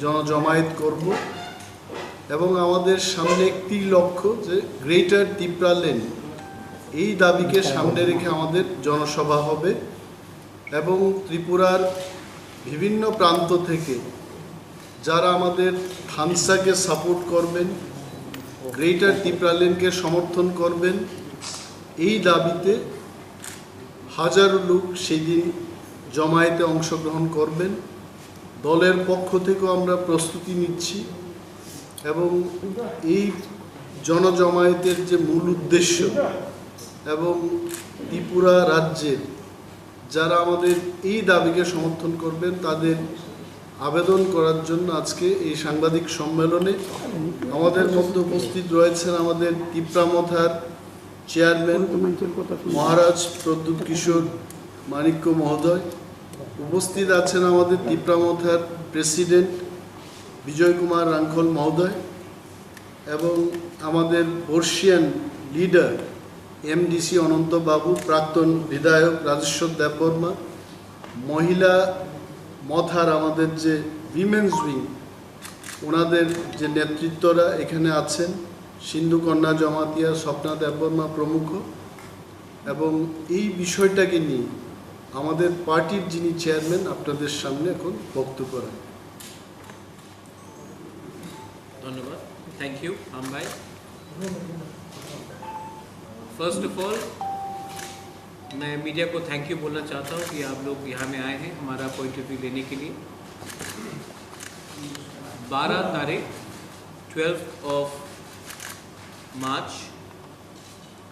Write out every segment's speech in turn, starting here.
জনজমায়েত করব এবং আমাদের সামনে একটি লক্ষ্য যে গ্রেটার তিপ্রা লেন, এই দাবিকে সামনে রেখে আমাদের জনসভা হবে এবং ত্রিপুরার বিভিন্ন প্রান্ত থেকে যারা আমাদের থানসাকে সাপোর্ট করবেন, গ্রেটার তিপ্রা লেনকে সমর্থন করবেন, এই দাবিতে হাজারো লোক সেই দিন জমায়েতে অংশগ্রহণ করবেন। দলের পক্ষ থেকেও আমরা প্রস্তুতি নিচ্ছি এবং এই জনজমায়েতের যে মূল উদ্দেশ্য এবং ত্রিপুরা রাজ্যের যারা আমাদের এই দাবিকে সমর্থন করবেন তাদের আবেদন করার জন্য আজকে এই সাংবাদিক সম্মেলনে আমাদের মধ্যে উপস্থিত রয়েছেন আমাদের তিপ্রামথার চেয়ারম্যান মহারাজ প্রদ্যুৎ কিশোর মানিক্য মহোদয়, উপস্থিত আছেন আমাদের তিপ্রামথার প্রেসিডেন্ট বিজয় কুমার রাঙ্খল মহোদয় এবং আমাদের বর্ষিয়ান লিডার এমডিসি অনন্ত বাবু, প্রাক্তন বিধায়ক রাজেশ্বর দেববর্মা, মহিলা মথার আমাদের যে উইমেন্স উইং ওনাদের যে নেতৃত্বরা এখানে আছেন, সিন্ধু কন্যা জমাতিয়া, স্বপ্না দেববর্মা প্রমুখ, এবং এই বিষয়টাকে নিয়ে আমাদের পার্টির যিনি চেয়ারম্যান আপনাদের সামনে এখন বক্তব্য রাখেন। ধন্যবাদ, থ্যাংক ইউ আম ভাই। फर्स्ट ऑफ ऑल मैं मीडिया को थैंक यू बोलना चाहता हूँ कि आप लोग यहाँ में आए हैं हमारा पॉइंट ऑफ व्यू लेने के लिए। 12 तारीख 12 मार्च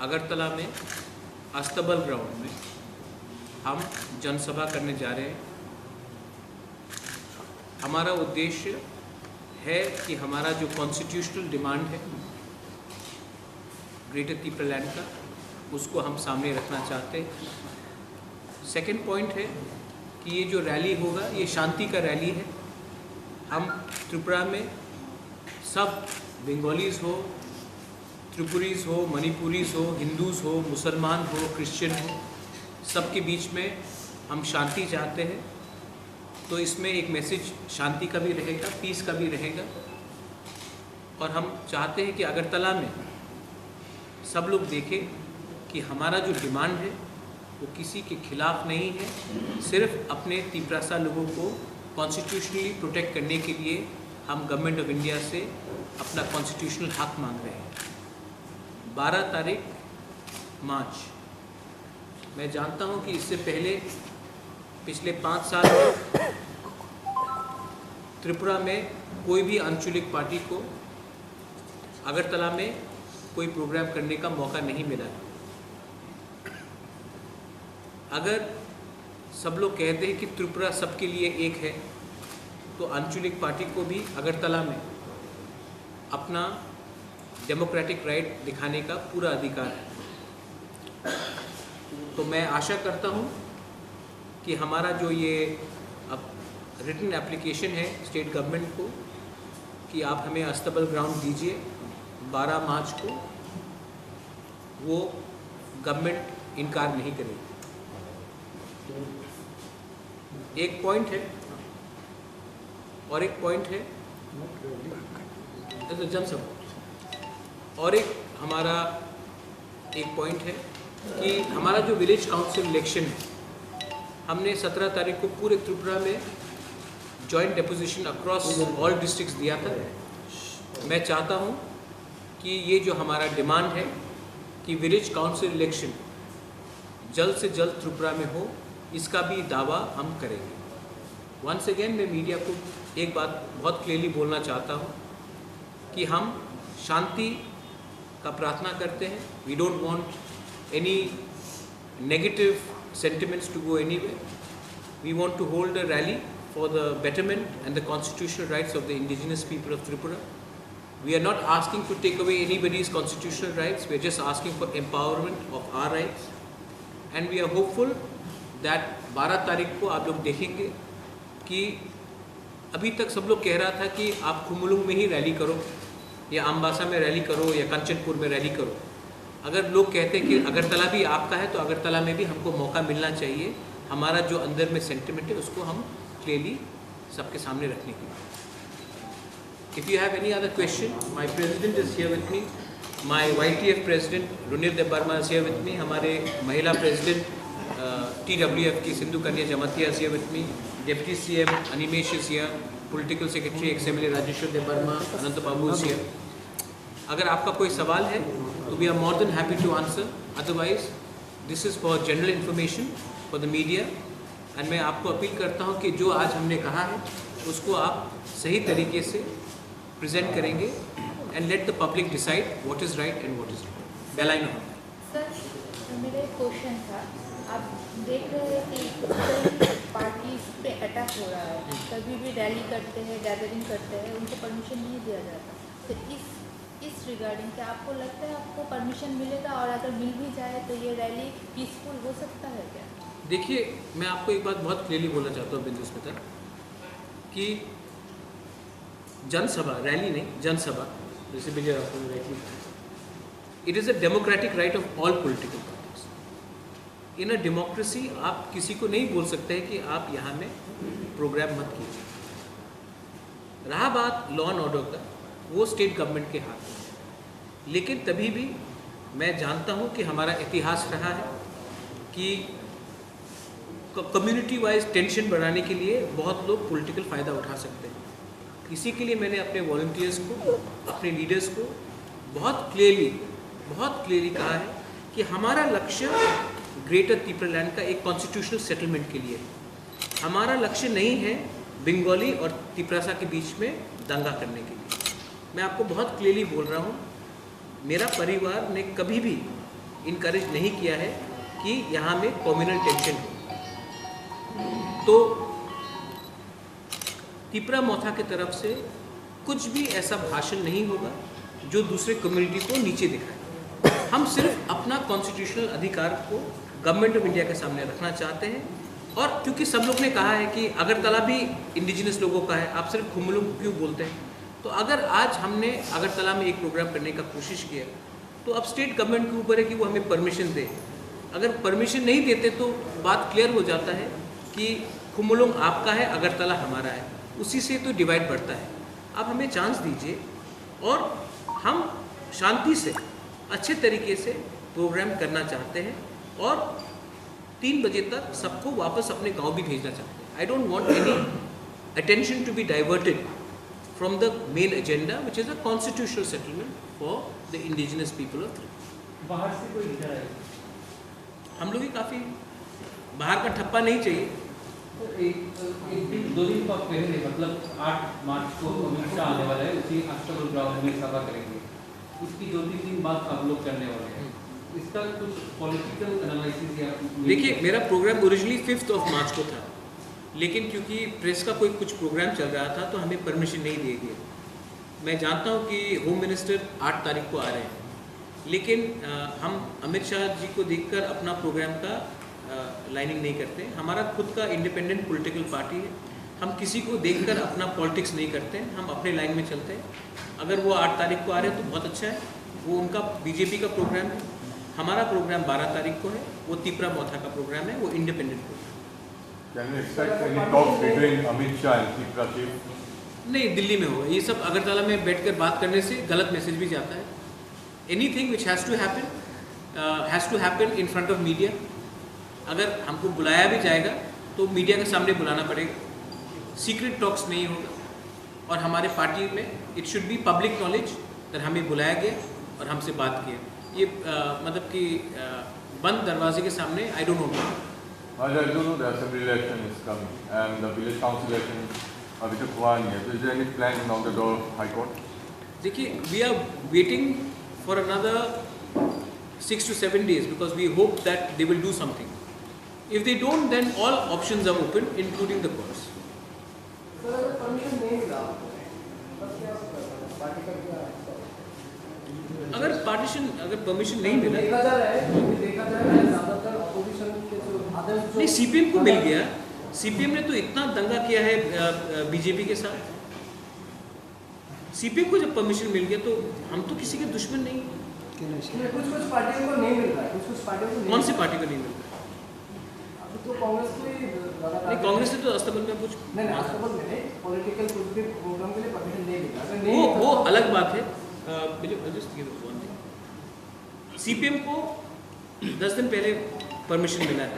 अगरतला में अस्तबल ग्राउंड में हम जनसभा करने जा रहे हैं। हमारा उद्देश्य है कि हमारा जो कॉन्स्टिट्यूशनल डिमांड है ग्रेटर तिप्रा लैंड का, उसको हम सामने रखना चाहते हैं। सेकंड पॉइंट है कि ये जो रैली होगा ये शांति का रैली है। हम त्रिपुरा में सब बंगालीज़ हो, त्रिपुरीज़ हो, मणिपुरीज़ हो, हिंदूज़ हो, मुसलमान हो, क्रिश्चियन हो, सबके बीच में हम शांति चाहते हैं। तो इसमें एक मैसेज शांति का भी रहेगा, पीस का भी रहेगा। और हम चाहते हैं कि अगरतला में सब लोग देखें कि हमारा जो डिमांड है वो किसी के खिलाफ नहीं है, सिर्फ अपने तिप्रासा लोगों को कॉन्स्टिट्यूशनली प्रोटेक्ट करने के लिए हम गवर्नमेंट ऑफ इंडिया से अपना कॉन्स्टिट्यूशनल हक मांग रहे हैं। 12 तारीख मार्च, मैं जानता हूँ कि इससे पहले पिछले 5 साल त्रिपुरा में कोई भी आंचलिक पार्टी को अगरतला में कोई प्रोग्राम करने का मौका नहीं मिला। अगर सब लोग कहते हैं कि त्रिपुरा सबके लिए एक है, तो आंचलिक पार्टी को भी अगरतला में अपना डेमोक्रेटिक राइट दिखाने का पूरा अधिकार है। तो मैं आशा करता हूँ कि हमारा जो ये अब रिटन एप्लीकेशन है स्टेट गवर्नमेंट को कि आप हमें अस्तबल ग्राउंड दीजिए 12 मार्च को, वो गवर्नमेंट इनकार नहीं करेगी। एक पॉइंट है और एक पॉइंट है जनसभा, और एक हमारा एक पॉइंट है कि हमारा जो विलेज काउंसिल इलेक्शन है, हमने 17 तारीख को पूरे त्रिपुरा में joint deposition across all districts दिया था। मैं चाहता हूँ कि ये जो हमारा डिमांड है कि विलेज काउंसिल इलेक्शन जल्द से जल्द त्रिपुरा में हो, इसका भी दावा हम करेंगे। वंस अगेन मैं मीडिया को एक बात बहुत क्लियरली बोलना चाहता हूँ कि हम शांति का प्रार्थना करते हैं। We don't want any negative sentiments to go anywhere. We want to hold a rally for the betterment and the constitutional rights of the indigenous people of Tripura. We are not asking to take away anybody's constitutional rights. We are just asking for empowerment of our rights. And we are hopeful that 12 तारीख को आप लोग देखेंगे कि अभी तक सब लोग कह रहा था कि आप खुमुलुंग में ही रैली करो, या अम्बासा में रैली करो, या कंचनपुर में रैली करो। अगर लोग कहते हैं कि अगरतला भी आपका है, तो अगरतला में भी हमको मौका मिलना चाहिए। हमारा जो अंदर में सेंटिमेंट है उसको हम क्लियरली सबके सामने रखने की बात। If you have any other question, my president is here with me. My YTF president Runir Debarma is here with me. हमारे महिला president TWF की Sindhu Kanya Jamatia is here with me. Deputy CM Animesh is here. Political Secretary XMLA Rajeshwar Debarma, Anant Babu is here. अगर आपका कोई सवाल है तो we are more than happy to answer. Otherwise, this is for general information for the media. And मैं आपको appeal करता हूँ कि जो आज हमने कहा है उसको आप सही तरीके से प्रेजेंट करेंगे and let the public decide what is right and what is wrong. बेलाई ना हो। सर मेरा एक क्वेश्चन था, आप देख रहे हैं कि पार्टी पे अटैक हो रहा है, कभी भी रैली करते हैं, गैदरिंग करते हैं, उनको परमिशन नहीं दिया जाता, तो इस रिगार्डिंग क्या आपको लगता है आपको परमिशन मिलेगा, और अगर मिल भी जाए तो ये रैली पीसफुल हो सकता है क्या? देखिए, मैं आपको एक बात बहुत क्लियरली बोलना चाहता हूँ बिंदु स्मिता, कि जनसभा, रैली नहीं, जनसभा, जैसे विजय राघव ने राइटली कहा, it is a democratic right of all political parties. In a democracy आप किसी को नहीं बोल सकते हैं कि आप यहाँ में प्रोग्राम मत कीजिए। रहा बात लॉ एंड ऑर्डर का, वो स्टेट गवर्नमेंट के हाथ में है। लेकिन तभी भी मैं जानता हूँ कि हमारा इतिहास रहा है कि कम्युनिटी वाइज टेंशन बढ़ाने के लिए बहुत लोग पॉलिटिकल फ़ायदा उठा सकते हैं। इसी के लिए मैंने अपने वॉलंटियर्स को, अपने लीडर्स को बहुत क्लियरली कहा है कि हमारा लक्ष्य ग्रेटर तिप्रालैंड का एक कॉन्स्टिट्यूशनल सेटलमेंट के लिए है। हमारा लक्ष्य नहीं है बंगाली और तिप्रासा के बीच में दंगा करने के लिए। मैं आपको बहुत क्लियरली बोल रहा हूँ, मेरा परिवार ने कभी भी इनकरेज नहीं किया है कि यहाँ में कम्युनल टेंशन हो। तो तिप्रा मोथा की तरफ से कुछ भी ऐसा भाषण नहीं होगा जो दूसरे कम्युनिटी को नीचे दिखाए। हम सिर्फ अपना कॉन्स्टिट्यूशनल अधिकार को गवर्नमेंट ऑफ इंडिया के सामने रखना चाहते हैं। और क्योंकि सब लोग ने कहा है कि अगरतला भी इंडिजिनस लोगों का है, आप सिर्फ खुमलुंग क्यों बोलते हैं? तो अगर आज हमने अगरतला में एक प्रोग्राम करने का कोशिश किया तो अब स्टेट गवर्नमेंट के ऊपर है कि वो हमें परमिशन दे। अगर परमिशन नहीं देते तो बात क्लियर हो जाता है कि खुमलुंग आपका है, अगरतला हमारा है, उसी से तो डिवाइड बढ़ता है। आप हमें चांस दीजिए और हम शांति से अच्छे तरीके से प्रोग्राम करना चाहते हैं और 3 बजे तक सबको वापस अपने गांव भी भेजना चाहते हैं। I don't want any attention to be diverted from the main agenda which is a constitutional settlement for the indigenous people of Tripura. बाहर से कोई लीडर आए? हम लोग ही काफ़ी बाहर का ठप्पा नहीं चाहिए। तो एक दिन 2 दिन का पहले, मतलब 8 मार्च को अमित शाह आने वाला है, उसी अष्टबल ग्राउंड में सभा करेंगे। उसकी 2-3 दिन बाद आप लोग करने वाले हैं। इसका कुछ पॉलिटिकल एनालिसिस या? देखिए, मेरा प्रोग्राम ओरिजिनली 5 मार्च को था, लेकिन क्योंकि प्रेस का कुछ प्रोग्राम चल रहा था तो हमें परमिशन नहीं दी गई। मैं जानता हूँ कि होम मिनिस्टर 8 तारीख को आ रहे हैं, लेकिन हम अमित शाह जी को देखकर अपना प्रोग्राम का लाइनिंग नहीं करते। हमारा खुद का इंडिपेंडेंट पॉलिटिकल पार्टी है, हम किसी को देखकर अपना पॉलिटिक्स नहीं करते हैं, हम अपने लाइन में चलते हैं। अगर वो 8 तारीख को आ रहे हैं तो बहुत अच्छा है, वो उनका बीजेपी का प्रोग्राम है। हमारा प्रोग्राम 12 तारीख को है, वो तिप्रा मोथा का प्रोग्राम है, वो independent programme. Can we expect any talks between Amit Shah and Tripura chief? नहीं, दिल्ली में होगा ये सब। अगरतला में बैठकर बात करने से गलत मैसेज भी जाता है। Anything which has to happen in front of media. अगर हमको बुलाया भी जाएगा तो मीडिया के सामने बुलाना पड़ेगा, सीक्रेट टॉक्स नहीं होगा। और हमारे पार्टी में it should be public knowledge that हमें बुलाया गया और हमसे बात किया। ये मतलब कि बंद दरवाजे के सामने I don't know. I don't know, the assembly election is coming and the village council election are with one year. So is there any plan on the door of High Court? देखिए, we are waiting for another 6 to 7 days because we hope that they will do something. If they don't, then all options are open, including the courts. अगर permission नहीं मिला, नहीं CPM को मिल गया। CPM ने तो इतना दंगा किया है बीजेपी के साथ। सीपीएम को जब परमिशन मिल गया तो हम तो किसी के दुश्मन नहीं। कुछ पार्टियों को नहीं मिल रहा है, कुछ पार्टियों को कौन सी पार्टी को नहीं मिल रहा? तो कांग्रेस को नहीं, कांग्रेस ने तो अस्तबल में कुछ नहीं, अस्तबल में पॉलिटिकल कुछ भी प्रोग्राम के लिए परमिशन नहीं मिल रहा। अलग बात है। CPM को 10 दिन पहले परमिशन मिला है।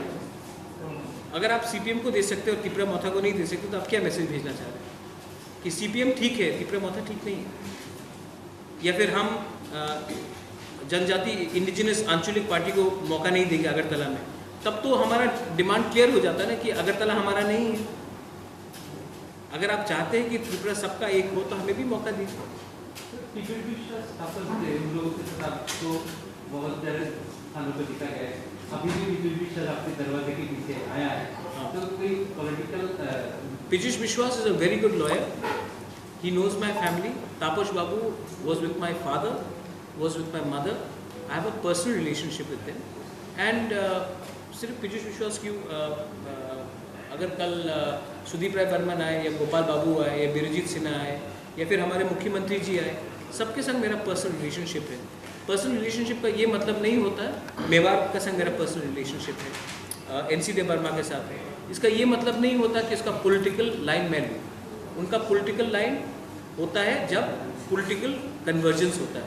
अगर आप CPM को दे सकते हो और तिपरा मोथा को नहीं दे सकते तो आप क्या मैसेज भेजना चाह रहे हैं कि CPM ठीक है, तिपरा मोथा ठीक नहीं है? या फिर हम जनजाति इंडिजिनस आंचलिक पार्टी को मौका नहीं देंगे अगरतला में, तब तो हमारा डिमांड क्लियर हो जाता है ना कि अगरतला हमारा नहीं है। अगर आप चाहते हैं कि त्रिपुरा सबका एक हो तो हमें भी मौका दीजिए। टिकट विश्वास स्थापन से उन लोगों के साथ आपको बहुत सारे स्थानों पर दिखा गया है, अभी भी टिकट विश्वास आपके दरवाजे के पीछे आया है, तो कोई political Piyush Vishwas is a very good lawyer. He knows my family. Taposh Babu was with my father, was with my mother. I have a personal relationship with them. And सिर्फ पीयूष विश्वास क्यों, अगर कल सुदीप राय बर्मन आए या गोपाल बाबू आए या बिरजीत सिन्हा आए या फिर हमारे मुख्यमंत्री जी आए, सबके संग मेरा पर्सनल रिलेशनशिप है। पर्सनल रिलेशनशिप का ये मतलब नहीं होता है मेवाड़ का संग मेरा पर्सनल रिलेशनशिप है, NC देव वर्मा के साथ है। इसका ये मतलब नहीं होता कि इसका पॉलिटिकल लाइन मैं लूँ। उनका पॉलिटिकल लाइन होता है जब पॉलिटिकल कन्वर्जेंस होता है।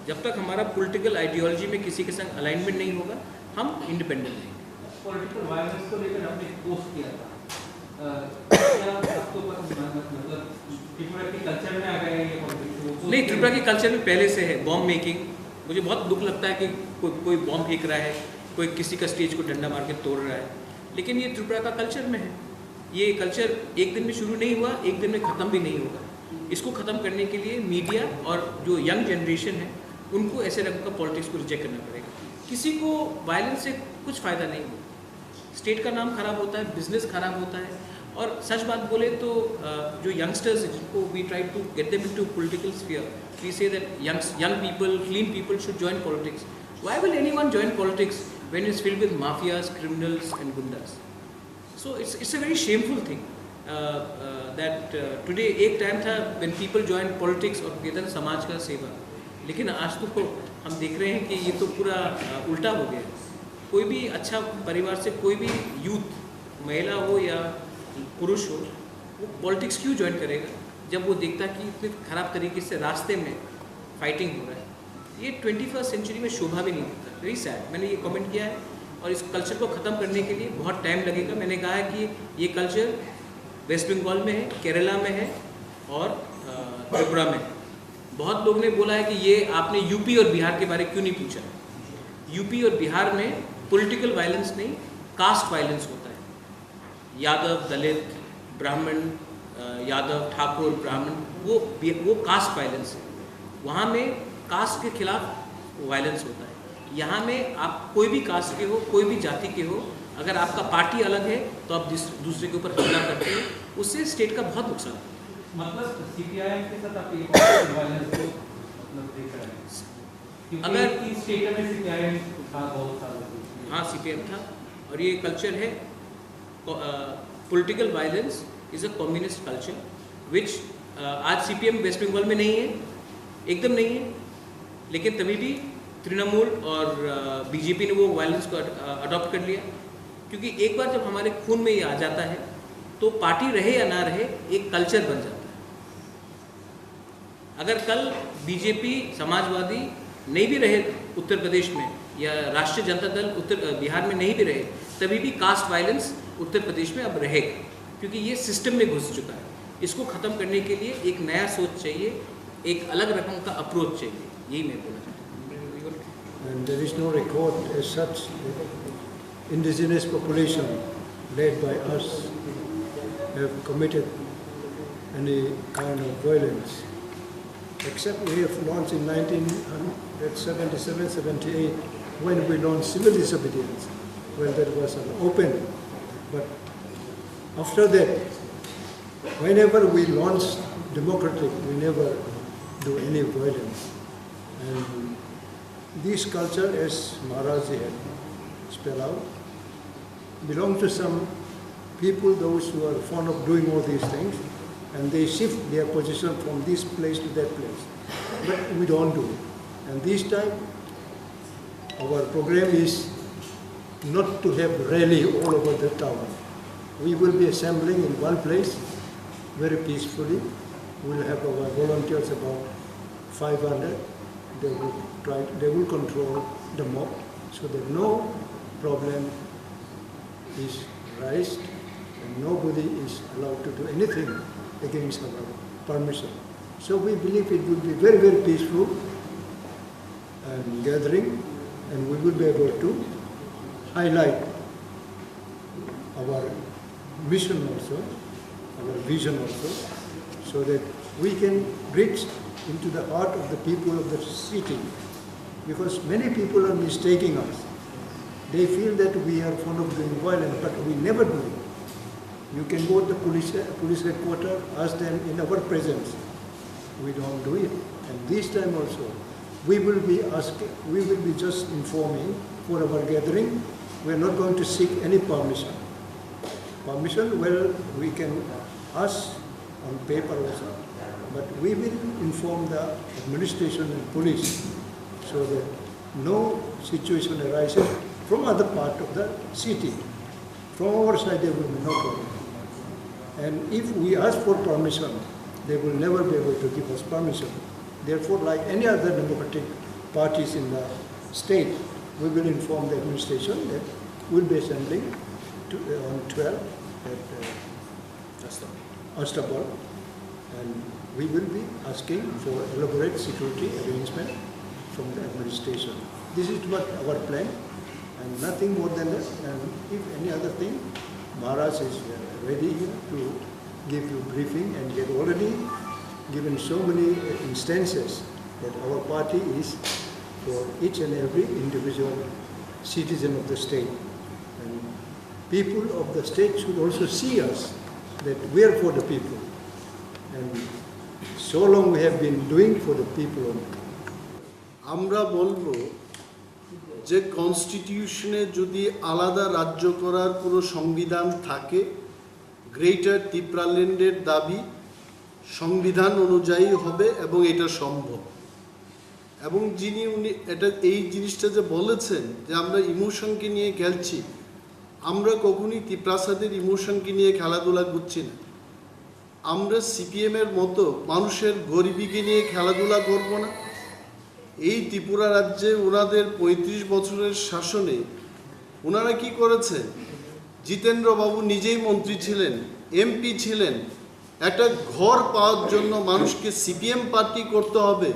जब तक हमारा पॉलिटिकल आइडियोलॉजी में किसी के संग अलाइनमेंट नहीं होगा, हम इंडिपेंडेंट रहेंगे। पॉलिटिकल वायलेंस को लेकर आपने पोस्ट किया था, क्या आपको मतलब त्रिपुरा के कल्चर में आ गया है ये पॉलिटिक्स? नहीं, त्रिपुरा के कल्चर में पहले से है बॉम्ब मेकिंग। मुझे बहुत दुख लगता है कि कोई बॉम्ब फेंक रहा है, कोई किसी का स्टेज को डंडा मार के तोड़ रहा है, लेकिन ये त्रिपुरा का कल्चर में है। ये कल्चर एक दिन में शुरू नहीं हुआ, एक दिन में ख़त्म भी नहीं होगा। इसको ख़त्म करने के लिए मीडिया और जो यंग जनरेशन है उनको ऐसे रंग का पॉलिटिक्स को रिजेक्ट करना पड़ेगा। किसी को वायलेंस से कुछ फ़ायदा नहीं होगा। स्टेट का नाम खराब होता है, बिजनेस खराब होता है। और सच बात बोले तो जो यंगस्टर्स जिनको we try to get them into political sphere, we say that young people, clean people should join politics. Why will anyone join politics when it's filled with mafias, criminals and goondas? So it's a very shameful thing that today एक time था when people join politics और कहते हैं समाज का सेवा, लेकिन आज तो हम देख रहे हैं कि ये तो पूरा उल्टा हो गया। कोई भी अच्छा परिवार से कोई भी यूथ, महिला हो या पुरुष हो, वो पॉलिटिक्स क्यों ज्वाइन करेगा जब वो देखता कि इतने ख़राब तरीके से रास्ते में फाइटिंग हो रहा है। ये 21st सेंचुरी में शोभा भी नहीं देता। Very sad. मैंने ये कमेंट किया है और इस कल्चर को ख़त्म करने के लिए बहुत टाइम लगेगा। मैंने कहा है कि ये कल्चर वेस्ट बंगाल में है, केरला में है और त्रिपुरा में। बहुत लोग ने बोला है कि ये आपने यूपी और बिहार के बारे में क्यों नहीं पूछा। यूपी और बिहार में पॉलिटिकल वायलेंस नहीं, कास्ट वायलेंस होता है। यादव, दलित, ब्राह्मण, यादव, ठाकुर, ब्राह्मण, वो कास्ट वायलेंस है। वहाँ में कास्ट के खिलाफ वायलेंस होता है। यहाँ में आप कोई भी कास्ट के हो, कोई भी जाति के हो, अगर आपका पार्टी अलग है तो आप दूसरे के ऊपर हमला करते हैं, उससे स्टेट का बहुत नुकसान होता है। मतलब CPIM के साथ आप ये वायलेंस को मतलब देख रहे हैं, क्योंकि अगर इस स्टेट में CPIM था बहुत सालों से। हाँ, CPM था और ये कल्चर है। Political violence is a communist culture which आज CPM वेस्ट बंगाल में नहीं है, एकदम नहीं है, लेकिन तभी भी तृणमूल और BJP ने वो वायलेंस को अडॉप्ट कर लिया। क्योंकि एक बार जब हमारे खून में ये आ जाता है तो पार्टी रहे या ना रहे एक कल्चर बन जाता है। अगर कल BJP समाजवादी नहीं भी रहे उत्तर प्रदेश में या राष्ट्रीय जनता दल बिहार में नहीं भी रहे, तभी भी कास्ट वायलेंस उत्तर प्रदेश में अब रहेगा, क्योंकि ये सिस्टम में घुस चुका है। इसको ख़त्म करने के लिए एक नया सोच चाहिए, एक अलग रकम का अप्रोच चाहिए। यही मैं बोलना चाहता हूँ। And there is no record as such indigenous population led by us have committed any kind of violence, except we have launched in 1977-78 when we launched civil disobedience. Well, that was open, but after that, whenever we launch democratic, we never do any violence. And this culture, as Maharaji had spelled out, belongs to some people, those who are fond of doing all these things, and they shift their position from this place to that place. But we don't do it. And this time, our program is not to have rally all over the town. We will be assembling in one place very peacefully. We will have our volunteers, about 500, they will control the mob so that no problem is raised and nobody is allowed to do anything against our permission. So we believe it will be very, very peaceful gathering, and we will be able to highlight our mission also, our vision also, so that we can reach into the heart of the people of the city. Because many people are mistaking us. They feel that we are fond of doing violence, but we never do it. You can go to the police headquarters, ask them in our presence. We don't do it. And this time also, we will be just informing for our gathering. We are not going to seek any permission. Permission, well, we can ask on paper also, but we will inform the administration and police so that no situation arises from other part of the city. From our side, there will be no problem. And if we ask for permission, they will never be able to give us permission. Therefore, like any other democratic parties in the state, we will inform the administration that we'll be assembling on 12 at Astapal, and we will be asking for elaborate security arrangement from the administration. This is what our plan, and nothing more than that. And if any other thing, Maharaj is ready to give you briefing, and he had already given so many instances that our party is for each and every individual citizen of the state. And people of the state should also see us that we are for the people. And so long we have been doing for the people only. আমরা বলবো যে কনস্টিটিউশনে যদি আলাদা রাজ্য করার কোনো সংবিধান থাকে, গ্রেটার ত্রিপুরাল্যান্ডের দাবি সংবিধান অনুযায়ী হবে এবং এটা সম্ভব। এবং উনি এই জিনিসটা যে বলেছেন যে আমরা ইমোশনকে নিয়ে খেলছি, আমরা কখনই ত্রিপ্রাসাদের ইমোশনকে নিয়ে খেলাধুলা করছি না। আমরা সিপিএমের মতো মানুষের গরিবিকে নিয়ে খেলাধুলা করব না। এই ত্রিপুরা রাজ্যে ওনাদের ৩৫ বছরের শাসনে ওনারা কি করেছেন? জিতেন্দ্রবাবু নিজেই মন্ত্রী ছিলেন, এমপি ছিলেন। একটা ঘর পাওয়ার জন্য মানুষকে সিপিএম পার্টি করতে হবে,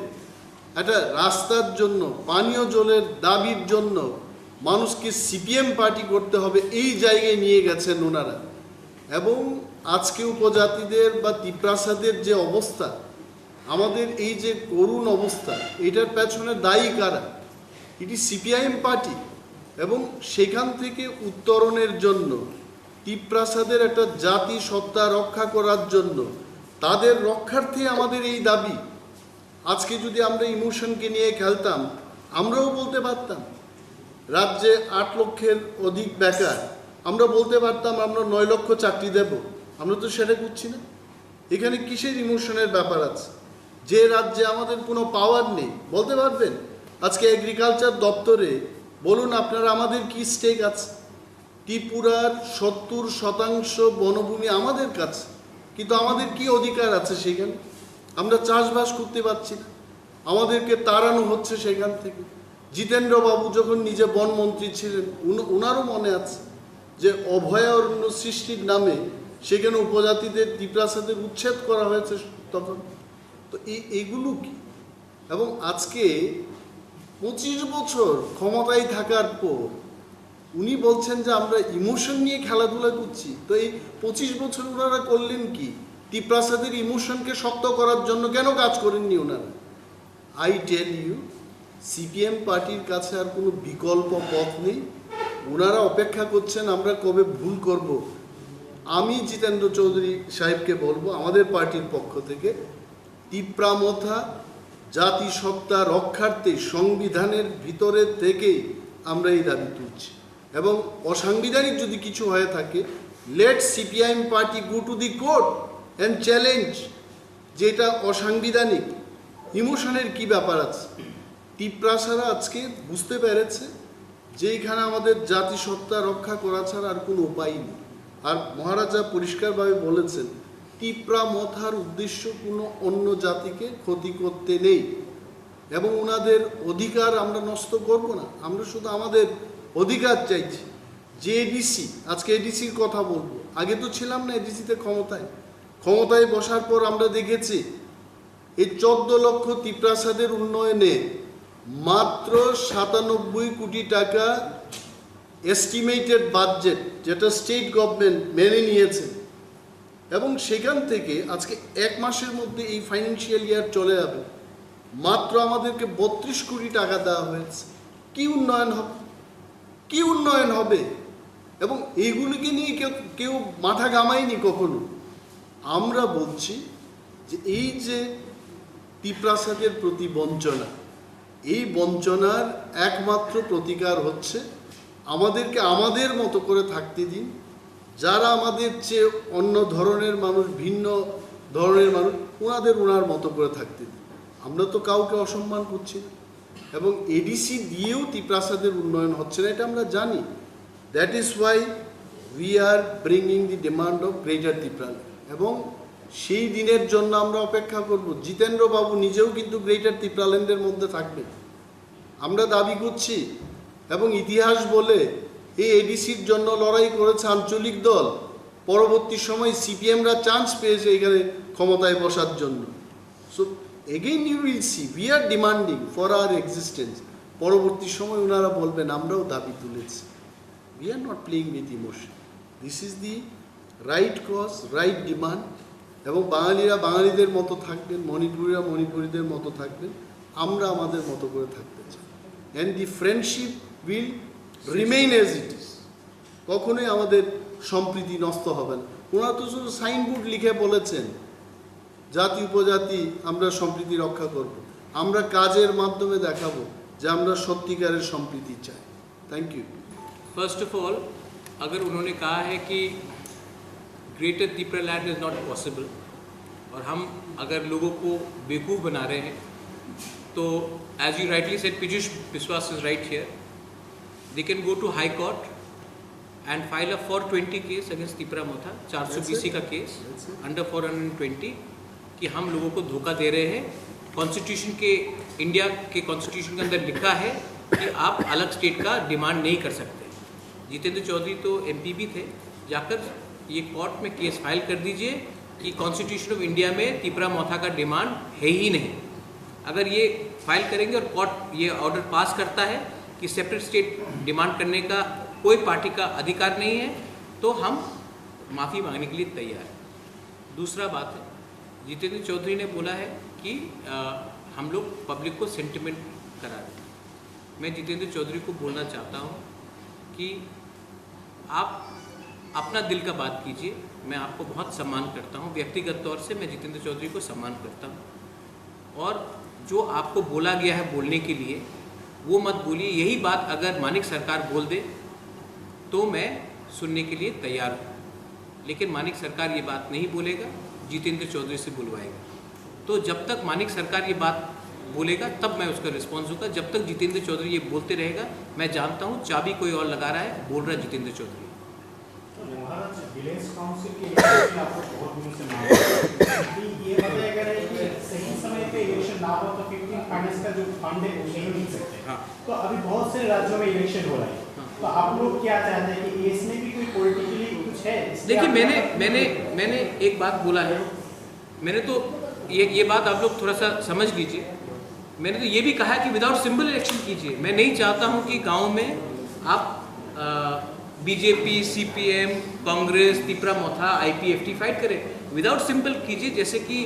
একটা রাস্তার জন্য, পানীয় জলের দাবির জন্য মানুষকে সিপিএম পার্টি করতে হবে, এই জায়গায় নিয়ে গেছেন ওনারা। এবং আজকে উপজাতিদের বা ত্রিপ্রাসাদের যে অবস্থা, আমাদের এই যে করুণ অবস্থা, এটার পেছনে দায়ী কারা? এটি সিপিআইএম পার্টি। এবং সেখান থেকে উত্তরণের জন্য, ত্রিপ্রাসাদের একটা জাতি সত্তা রক্ষা করার জন্য, তাদের রক্ষার্থে আমাদের এই দাবি। আজকে যদি আমরা ইমোশনকে নিয়ে খেলতাম, আমরাও বলতে পারতাম রাজ্যে ৮ লক্ষের অধিক বেকার, আমরা বলতে পারতাম আমরা ৯ লক্ষ চাকরি দেব। আমরা তো সেটা করছি না। এখানে কিসের ইমোশনের ব্যাপার আছে? যে রাজ্যে আমাদের কোনো পাওয়ার নেই, বলতে পারবেন আজকে এগ্রিকালচার দপ্তরে বলুন আপনারা আমাদের কি স্টেক আছে? ত্রিপুরার ৭০% বনভূমি আমাদের কাছে, কিন্তু আমাদের কি অধিকার আছে সেখানে? আমরা চাষবাস করতে পারছি না, আমাদেরকে তাড়ানো হচ্ছে সেখান থেকে। জিতেন্দ্রবাবু যখন নিজে বনমন্ত্রী ছিলেন, ওনারও মনে আছে যে অভয়ারণ্য সৃষ্টির নামে সেখানে উপজাতিদের ত্রিপ্রাসাদের উচ্ছেদ করা হয়েছে তখন। তো এইগুলো কি? এবং আজকে 25 বছর ক্ষমতায় থাকার পর উনি বলছেন যে আমরা ইমোশন নিয়ে খেলাধুলা করছি। তো এই 25 বছর ওনারা করলেন কি? ত্রিপ্রাসাদের ইমোশনকে শক্ত করার জন্য কেন কাজ করেননি ওনারা? আই টেল ইউ, সিপিএম পার্টির কাছে আর কোনো বিকল্প পথ নেই। ওনারা অপেক্ষা করছেন আমরা কবে ভুল করব। আমি জিতেন্দ্র চৌধুরী সাহেবকে বলবো আমাদের পার্টির পক্ষ থেকে, ত্রিপ্রামথা জাতিসত্তা রক্ষার্থে সংবিধানের ভিতরে থেকেই আমরা এই দাবি তুলছি। এবং অসাংবিধানিক যদি কিছু হয়ে থাকে, let CPIM party go to the court and challenge যেটা অসাংবিধানিক। ইমোশনের কি ব্যাপার আছে? ত্রিপ্রাসারা আজকে বুঝতে পেরেছে যে এখানে আমাদের জাতিসত্তা রক্ষা করা ছাড়া আর কোনো উপায় নেই। আর মহারাজা পরিষ্কারভাবে বলেছেন ত্রিপ্রামথার উদ্দেশ্য কোনো অন্য জাতিকে ক্ষতি করতে নেই। এবং ওনাদের অধিকার আমরা নষ্ট করব না। আমরা শুধু আমাদের অধিকার চাইছি। যে এডিসি, আজকে এডিসির কথা বলবো, আগে তো ছিলাম না এডিসিতে ক্ষমতায় বসার পর আমরা দেখেছি এই 14 লক্ষ তিপ্রাসাদের উন্নয়নে মাত্র 97 কোটি টাকা এস্টিমেটেড বাজেট, যেটা স্টেট গভর্নমেন্ট মেনে নিয়েছে, এবং সেখান থেকে আজকে 1 মাসের মধ্যে এই ফাইন্যান্সিয়াল ইয়ার চলে যাবে, মাত্র আমাদেরকে 32 কোটি টাকা দেওয়া হয়েছে। কি উন্নয়ন হবে, কি উন্নয়ন হবে? এবং এইগুলিকে নিয়ে কেউ মাথা ঘামায়নি কখনো। আমরা বলছি যে এই যে তিপ্রাসাদের প্রতি বঞ্চনা, এই বঞ্চনার একমাত্র প্রতিকার হচ্ছে আমাদেরকে আমাদের মতো করে থাকতে দিন। যারা আমাদের চেয়ে অন্য ধরনের মানুষ, ভিন্ন ধরনের মানুষ, ওনার মতো করে থাকতে দিন। আমরা তো কাউকে অসম্মান করছি না, এবং এডিসি দিয়েও তিপ্রাসাদের উন্নয়ন হচ্ছে না, এটা আমরা জানি। That is why we are bringing the demand of greater Tipraland, এবং সেই দিনের জন্য আমরা অপেক্ষা করব। জিতেন্দ্র বাবু নিজেও কিন্তু গ্রেটার তিপ্রাল্যান্ডের মধ্যে থাকবেন, আমরা দাবি করছি। এবং ইতিহাস বলে এই এডিসির জন্য লড়াই করেছে আঞ্চলিক দল, পরবর্তী সময় সিপিএমরা চান্স পেয়েছে এখানে ক্ষমতায় বসার জন্য। So again you will see we are demanding for our existence. পরবর্তী সময় ওনারা বলবেন আমরাও দাবি তুলেছি। We are not playing with emotion, this is the right cause, right demand. এবং বাঙালিরা বাঙালিদের মতো থাকবেন, মণিপুরীরা মণিপুরীদের মতো থাকবেন, আমরা আমাদের মতো করে থাকতে চাই। And the friendship will remain as it is. কখনোই আমাদের সম্প্রীতি নষ্ট হবে না। ওনারা তো শুধু সাইনবোর্ড লিখে বলেছেন জাতি উপজাতি আমরা সম্প্রীতি রক্ষা করব, আমরা কাজের মাধ্যমে দেখাবো যে আমরা সত্যিকারের সম্প্রীতি চাই। Thank you. First of all, अगर उन्होंने कहा है कि greater Tipraland is not possible और हम अगर लोगों को बेवकूफ़ बना रहे हैं, तो as you rightly said, Piyush Vishwas is right here, they can go to high court and file a 420 case against Tipra Motha, 400 BC का केस अंडर 420, कि हम लोगों को धोखा दे रहे हैं। कॉन्स्टिट्यूशन के, इंडिया के कॉन्स्टिट्यूशन के अंदर लिखा है कि आप अलग स्टेट का डिमांड नहीं कर सकते। जितेंद्र चौधरी तो MP भी थे, जाकर ये कोर्ट में केस फाइल कर दीजिए कि कॉन्स्टिट्यूशन ऑफ इंडिया में तिप्रा मोथा का डिमांड है ही नहीं। अगर ये फाइल करेंगे और कोर्ट ये ऑर्डर पास करता है कि सेपरेट स्टेट डिमांड करने का कोई पार्टी का अधिकार नहीं है, तो हम माफ़ी मांगने के लिए तैयार हैं। दूसरा बात है, जितेंद्र चौधरी ने बोला है कि हम लोग पब्लिक को सेंटिमेंट करा दें। मैं जितेंद्र चौधरी को बोलना चाहता हूँ कि आप अपना दिल का बात कीजिए। मैं आपको बहुत सम्मान करता हूँ, व्यक्तिगत तौर से मैं जितेंद्र चौधरी को सम्मान करता हूँ, और जो आपको बोला गया है बोलने के लिए वो मत बोलिए। यही बात अगर मानिक सरकार बोल दे तो मैं सुनने के लिए तैयार हूँ, लेकिन मानिक सरकार ये बात नहीं बोलेगा, जितेंद्र चौधरी से बुलवाएगा। तो जब तक मानिक सरकार ये बात बोलेगा तब मैं उसका रिस्पॉन्स दूंगा। जब तक जितेंद्र चौधरी ये बोलते रहेगा, मैं जानता हूँ चाबी कोई और लगा रहा है, बोल रहा है जितेंद्र चौधरी। महाराज, विलेज काउंसिल के इलेक्शन आपको बहुत दिनों से मांग रहे हैं। ये बताया गया है कि सही समय पे इलेक्शन ना हो तो 15 फाइनेंस का जो फंड है वो नहीं मिल सकते। हाँ। तो अभी बहुत से राज्यों में इलेक्शन हो रहा है, तो आप लोग क्या चाहते हैं कि इसमें भी कोई पॉलिटिकली कुछ है? देखिए, मैंने एक बात बोला है, मैंने तो ये बात आप लोग थोड़ा सा समझ लीजिए। मैंने तो ये भी कहा है कि विदाउट सिंबल इलेक्शन कीजिए। मैं नहीं चाहता हूँ कि गांव में आप बीजेपी, CPM, कांग्रेस, तिप्रा मोथा, IPFT फाइट करें। विदाउट सिंबल कीजिए, जैसे कि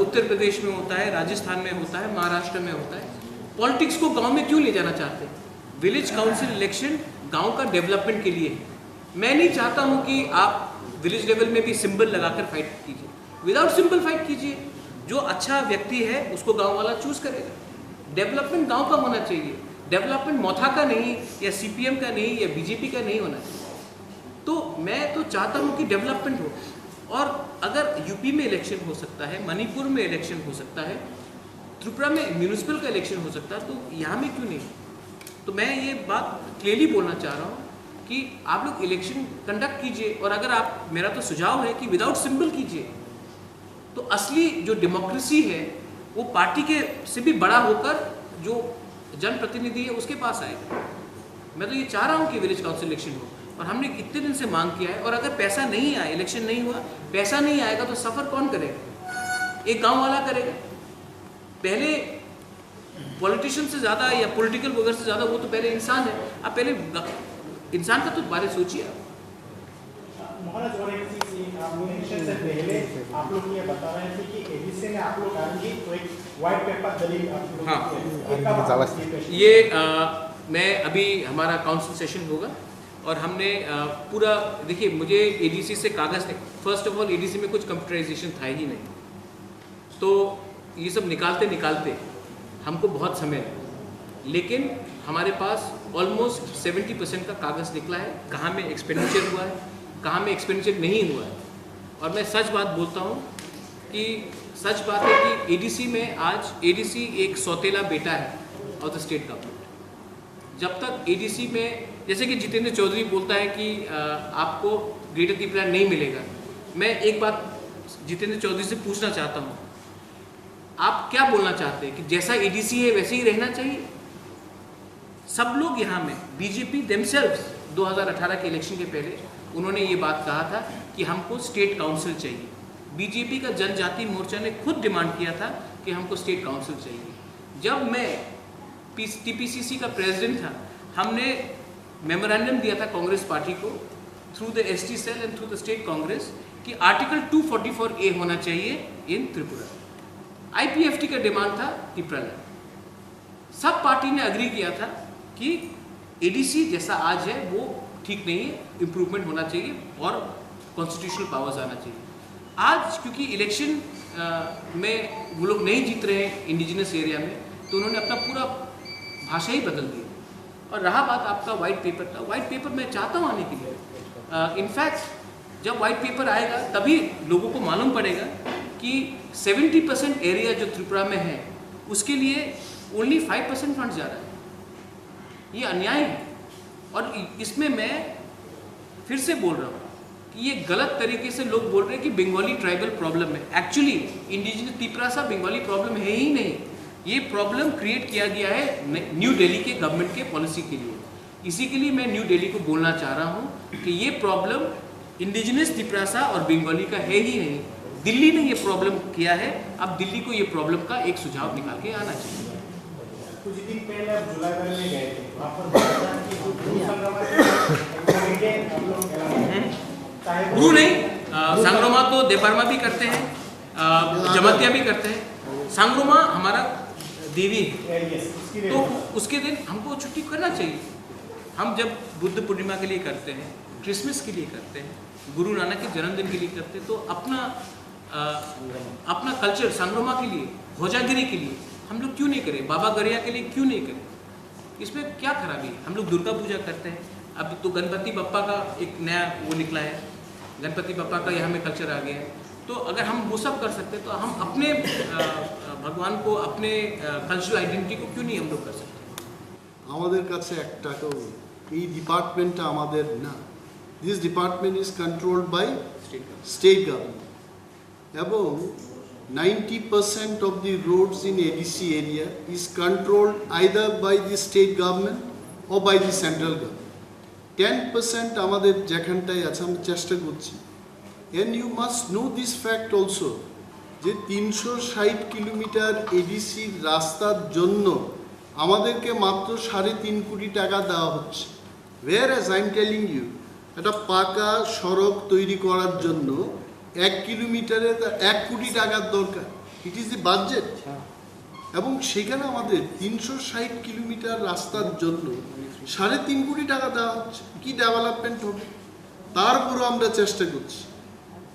उत्तर प्रदेश में होता है, राजस्थान में होता है, महाराष्ट्र में होता है। पॉलिटिक्स को गांव में क्यों ले जाना चाहते हैं? विलेज काउंसिल इलेक्शन गांव का डेवलपमेंट के लिए है। मैं नहीं चाहता हूं कि आप विलेज लेवल में भी सिंबल लगाकर फाइट कीजिए। विदाउट सिंबल फाइट कीजिए। जो अच्छा व्यक्ति है उसको गांव वाला चूज करेगा। डेवलपमेंट गांव का होना चाहिए, डेवलपमेंट मोथा का नहीं, या CPM का नहीं, या BJP का नहीं होना चाहिए। तो मैं तो चाहता हूं कि डेवलपमेंट हो। और अगर UP में इलेक्शन हो सकता है, मणिपुर में इलेक्शन हो सकता है, त्रिपुरा में म्यूनिसिपल का इलेक्शन हो सकता है, तो यहाँ में क्यों नहीं? तो मैं ये बात क्लियरली बोलना चाह रहा हूँ कि आप लोग इलेक्शन कंडक्ट कीजिए। और अगर आप, मेरा तो सुझाव है कि विदाउट सिंबल कीजिए, तो असली जो डेमोक्रेसी है वो पार्टी के से भी बड़ा होकर जो जनप्रतिनिधि है उसके पास आएगा। मैं तो ये चाह रहा हूँ कि विलेज काउंसिल इलेक्शन हो, और हमने इतने दिन से मांग किया है। और अगर पैसा नहीं आया, इलेक्शन नहीं हुआ, पैसा नहीं आएगा तो सफ़र कौन करेगा? एक गांव वाला करेगा। पहले पॉलिटिशियन से ज़्यादा या पॉलिटिकल वगैरह से ज़्यादा वो तो पहले इंसान है। आप पहले इंसान का तो बारे सोचिए आप। महाराज, और एक चीज नॉमिनेशन से पहले आप लोग ये बता रहे थे कि एडीसी ने आप लोग आएंगे तो एक व्हाइट पेपर दलील आप लोग हाँ, ये मैं अभी हमारा काउंसिल सेशन होगा और हमने पूरा, देखिए मुझे एडीसी से कागज़, फर्स्ट ऑफ ऑल एडीसी में कुछ कंप्यूटराइजेशन था ही नहीं, तो ये सब निकालते निकालते हमको बहुत समय लगा। लेकिन हमारे पास ऑलमोस्ट 70% का कागज़ निकला है, कहाँ में एक्सपेंडिचर हुआ है, कहाँ में एक्सपेंडिचर नहीं हुआ है। और मैं सच बात बोलता हूँ कि सच बात है कि एडीसी में आज एडीसी एक सौतेला बेटा है ऑफ द स्टेट गवर्नमेंट। जब तक एडीसी में, जैसे कि जितेंद्र चौधरी बोलता है कि आपको ग्रेटर त्रिपुरा नहीं मिलेगा, मैं एक बात जितेंद्र चौधरी से पूछना चाहता हूँ, आप क्या बोलना चाहते हैं कि जैसा एडीसी है वैसे ही रहना चाहिए? सब लोग यहाँ में, बीजेपी देमसेल्व्स 2018 के इलेक्शन के पहले उन्होंने ये बात कहा था कि हमको स्टेट काउंसिल चाहिए। बीजेपी का जनजाति मोर्चा ने खुद डिमांड किया था कि हमको स्टेट काउंसिल चाहिए। जब मैं टीपीसीसी का प्रेसिडेंट था, हमने मेमोरेंडम दिया था कांग्रेस पार्टी को through the ST cell and through the state Congress कि आर्टिकल 244A होना चाहिए इन त्रिपुरा। आईपीएफटी का डिमांड था त्रिपुरा लैंड। सब पार्टी ने अग्री किया था कि एडीसी जैसा आज है वो ठीक नहीं है, इम्प्रूवमेंट होना चाहिए और कॉन्स्टिट्यूशनल पावर्स आना चाहिए। आज क्योंकि इलेक्शन में वो लोग नहीं जीत रहे हैं इंडिजिनस एरिया में, तो उन्होंने अपना पूरा भाषा ही बदल दिया। और रहा बात आपका वाइट पेपर का, वाइट पेपर मैं चाहता हूँ आने के लिए। इनफैक्ट जब वाइट पेपर आएगा तभी लोगों को मालूम पड़ेगा कि 70% एरिया जो त्रिपुरा में है उसके लिए ओनली 5% फंड जा रहा है। ये अन्याय है। और इसमें मैं फिर से बोल रहा हूँ कि ये गलत तरीके से लोग बोल रहे हैं कि बंगाली ट्राइबल प्रॉब्लम है। एक्चुअली इंडिजिनस त्रिपुरा सा बंगाली प्रॉब्लम है ही नहीं। ये प्रॉब्लम क्रिएट किया गया है न्यू दिल्ली के गवर्नमेंट के पॉलिसी के लिए। इसी के लिए मैं न्यू दिल्ली को बोलना चाह रहा हूँ कि ये प्रॉब्लम इंडिजिनस त्रिपुरा सा और बंगाली का है ही नहीं। दिल्ली ने ये प्रॉब्लम किया है, अब दिल्ली को ये प्रॉब्लम का एक सुझाव निकाल के आना चाहिए। कुछ दिन पहले आप जुलाई में गए थे, वहाँ पर गुरु नहीं, सांग्रोमा तो देपारमा भी करते हैं, जमतिया भी करते हैं। सांग्रोमा हमारा देवी है, तो उसके दिन हमको छुट्टी करना चाहिए। हम जब बुद्ध पूर्णिमा के लिए करते हैं, क्रिसमस के लिए करते हैं, गुरु नानक के जन्मदिन के लिए करते हैं, तो अपना कल्चर सांग्रोमा के लिए, होजागिरी के लिए हम लोग क्यों नहीं करें? बाबा गरिया के लिए क्यों नहीं करें? इसमें क्या खराबी है? हम लोग दुर्गा पूजा करते हैं। अब तो गणपति बप्पा का एक नया वो निकला है, गणपति बप्पा का यहाँ में कल्चर आ गया है। तो अगर हम वो सब कर सकते हैं तो हम अपने भगवान को, अपने कल्चरल आइडेंटिटी को क्यों नहीं हम लोग कर सकते? আমাদের কাছে একটা তো এই ডিপার্টমেন্টটা আমাদের না। This department is controlled by state government এবং 90% of the roads in ADC area is controlled either by the state government or by the central government. 10% আমাদের যেখানটায় আছে আমরা চেষ্টা করছি। And you must know this fact also যে 360 kilometre ADC রাস্তার জন্য আমাদেরকে মাত্র 3.5 কোটি টাকা দেওয়া হচ্ছে। Whereas I am telling you, একটা পাকা সড়ক তৈরি করার জন্য 1 কিলোমিটারে 1 কোটি টাকার দরকার। It is the budget. এবং সেখানে আমাদের 360 কিলোমিটার রাস্তার জন্য 3.5 কোটি টাকা দেওয়া হচ্ছে। কি ডেভেলপমেন্ট হবে? তারপরও আমরা চেষ্টা করছি।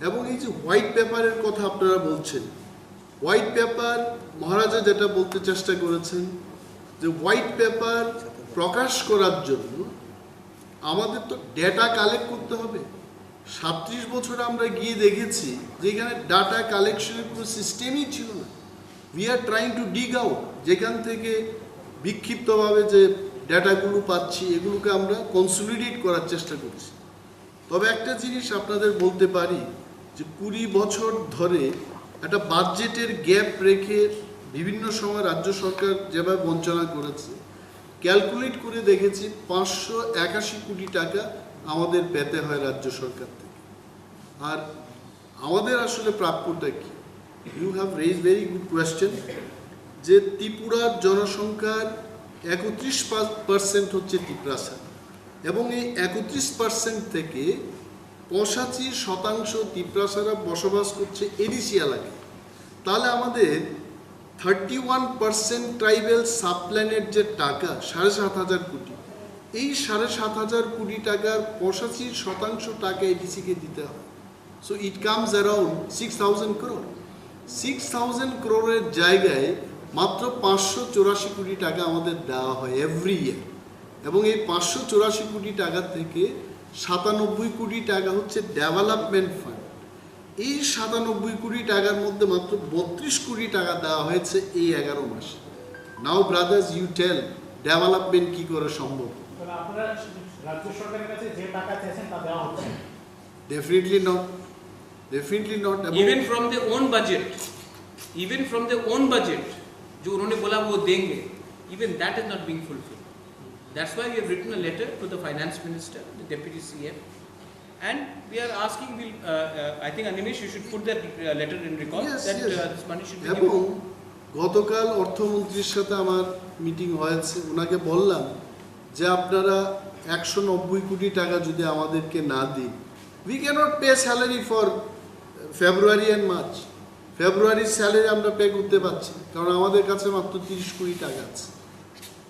এবং এই যে হোয়াইট পেপারের কথা আপনারা বলছেন, হোয়াইট পেপার মহারাজা যেটা বলতে চেষ্টা করেছেন যে হোয়াইট পেপার প্রকাশ করার জন্য আমাদের তো ডেটা কালেক্ট করতে হবে। 37 বছর আমরা গিয়ে দেখেছি যে এখানে ডাটা কালেকশনের কোনো সিস্টেমই ছিল না। We are trying to ডিগ out, যেখান থেকে বিক্ষিপ্তভাবে যে ডেটাগুলো পাচ্ছি এগুলোকে আমরা কনসলিডেট করার চেষ্টা করছি। তবে একটা জিনিস আপনাদের বলতে পারি যে 20 বছর ধরে একটা বাজেটের গ্যাপ রেখে বিভিন্ন সময় রাজ্য সরকার যেভাবে বঞ্চনা করেছে, ক্যালকুলেট করে দেখেছি 581 কোটি টাকা আমাদের পেতে হয় রাজ্য সরকার থেকে। আর আমাদের আসলে প্রাপ্যটা কি? You have raise very good question, যে ত্রিপুরার জনসংখ্যার 31% হচ্ছে তিপ্রাসা, এবং এই 31% থেকে 85% তিপ্রাসারা বসবাস করছে এডিসি এলাকায়। তাহলে আমাদের 31% ট্রাইবেল সাবপ্ল্যানের যে টাকা 7,500 কোটি, এই 7,500 কোটি টাকার 85% টাকা এডিসিকে দিতে হয়। So it comes around 6,000 crore। 6,000 crore জায়গায় মাত্র 584 কোটি টাকা আমাদের দেওয়া হয় এভরি ইয়ার, এবং এই 584 কোটি টাকা থেকে 97 কোটি টাকা হচ্ছে ডেভেলপমেন্ট ফান্ড। এই 97 কোটি টাকার মধ্যে মাত্র 32 কোটি টাকা দেওয়া হয়েছে এই 11 মাসে। নাও ব্রাদার্স, ইউ টেল ডেভেলপমেন্ট কি করে সম্ভব? তাহলে আপনারা রাজ্য সরকারের কাছে যে টাকা চেয়েছেন তা দেওয়া হচ্ছে? Definitely not, definitely not. Even from the own budget, even from the own budget जो उन्होंने बोला वो देंगे, even that is not being fulfilled. That's why we have written a letter to the finance minister, the deputy CM, and we are asking, I think Animesh, you should put that letter in record, that this money should be এবং given. গতকাল অর্থমন্ত্রীর সাথে আমার meeting হয়েছে, ওনাকে বললাম যে আপনারা 190 কোটি টাকা যদি আমাদেরকে না দিন, we cannot pay salary for February and March। ফেব্রুয়ারির স্যালারি আমরা পে করতে পারছি না, কারণ আমাদের কাছে মাত্র 30 কোটি টাকা আছে।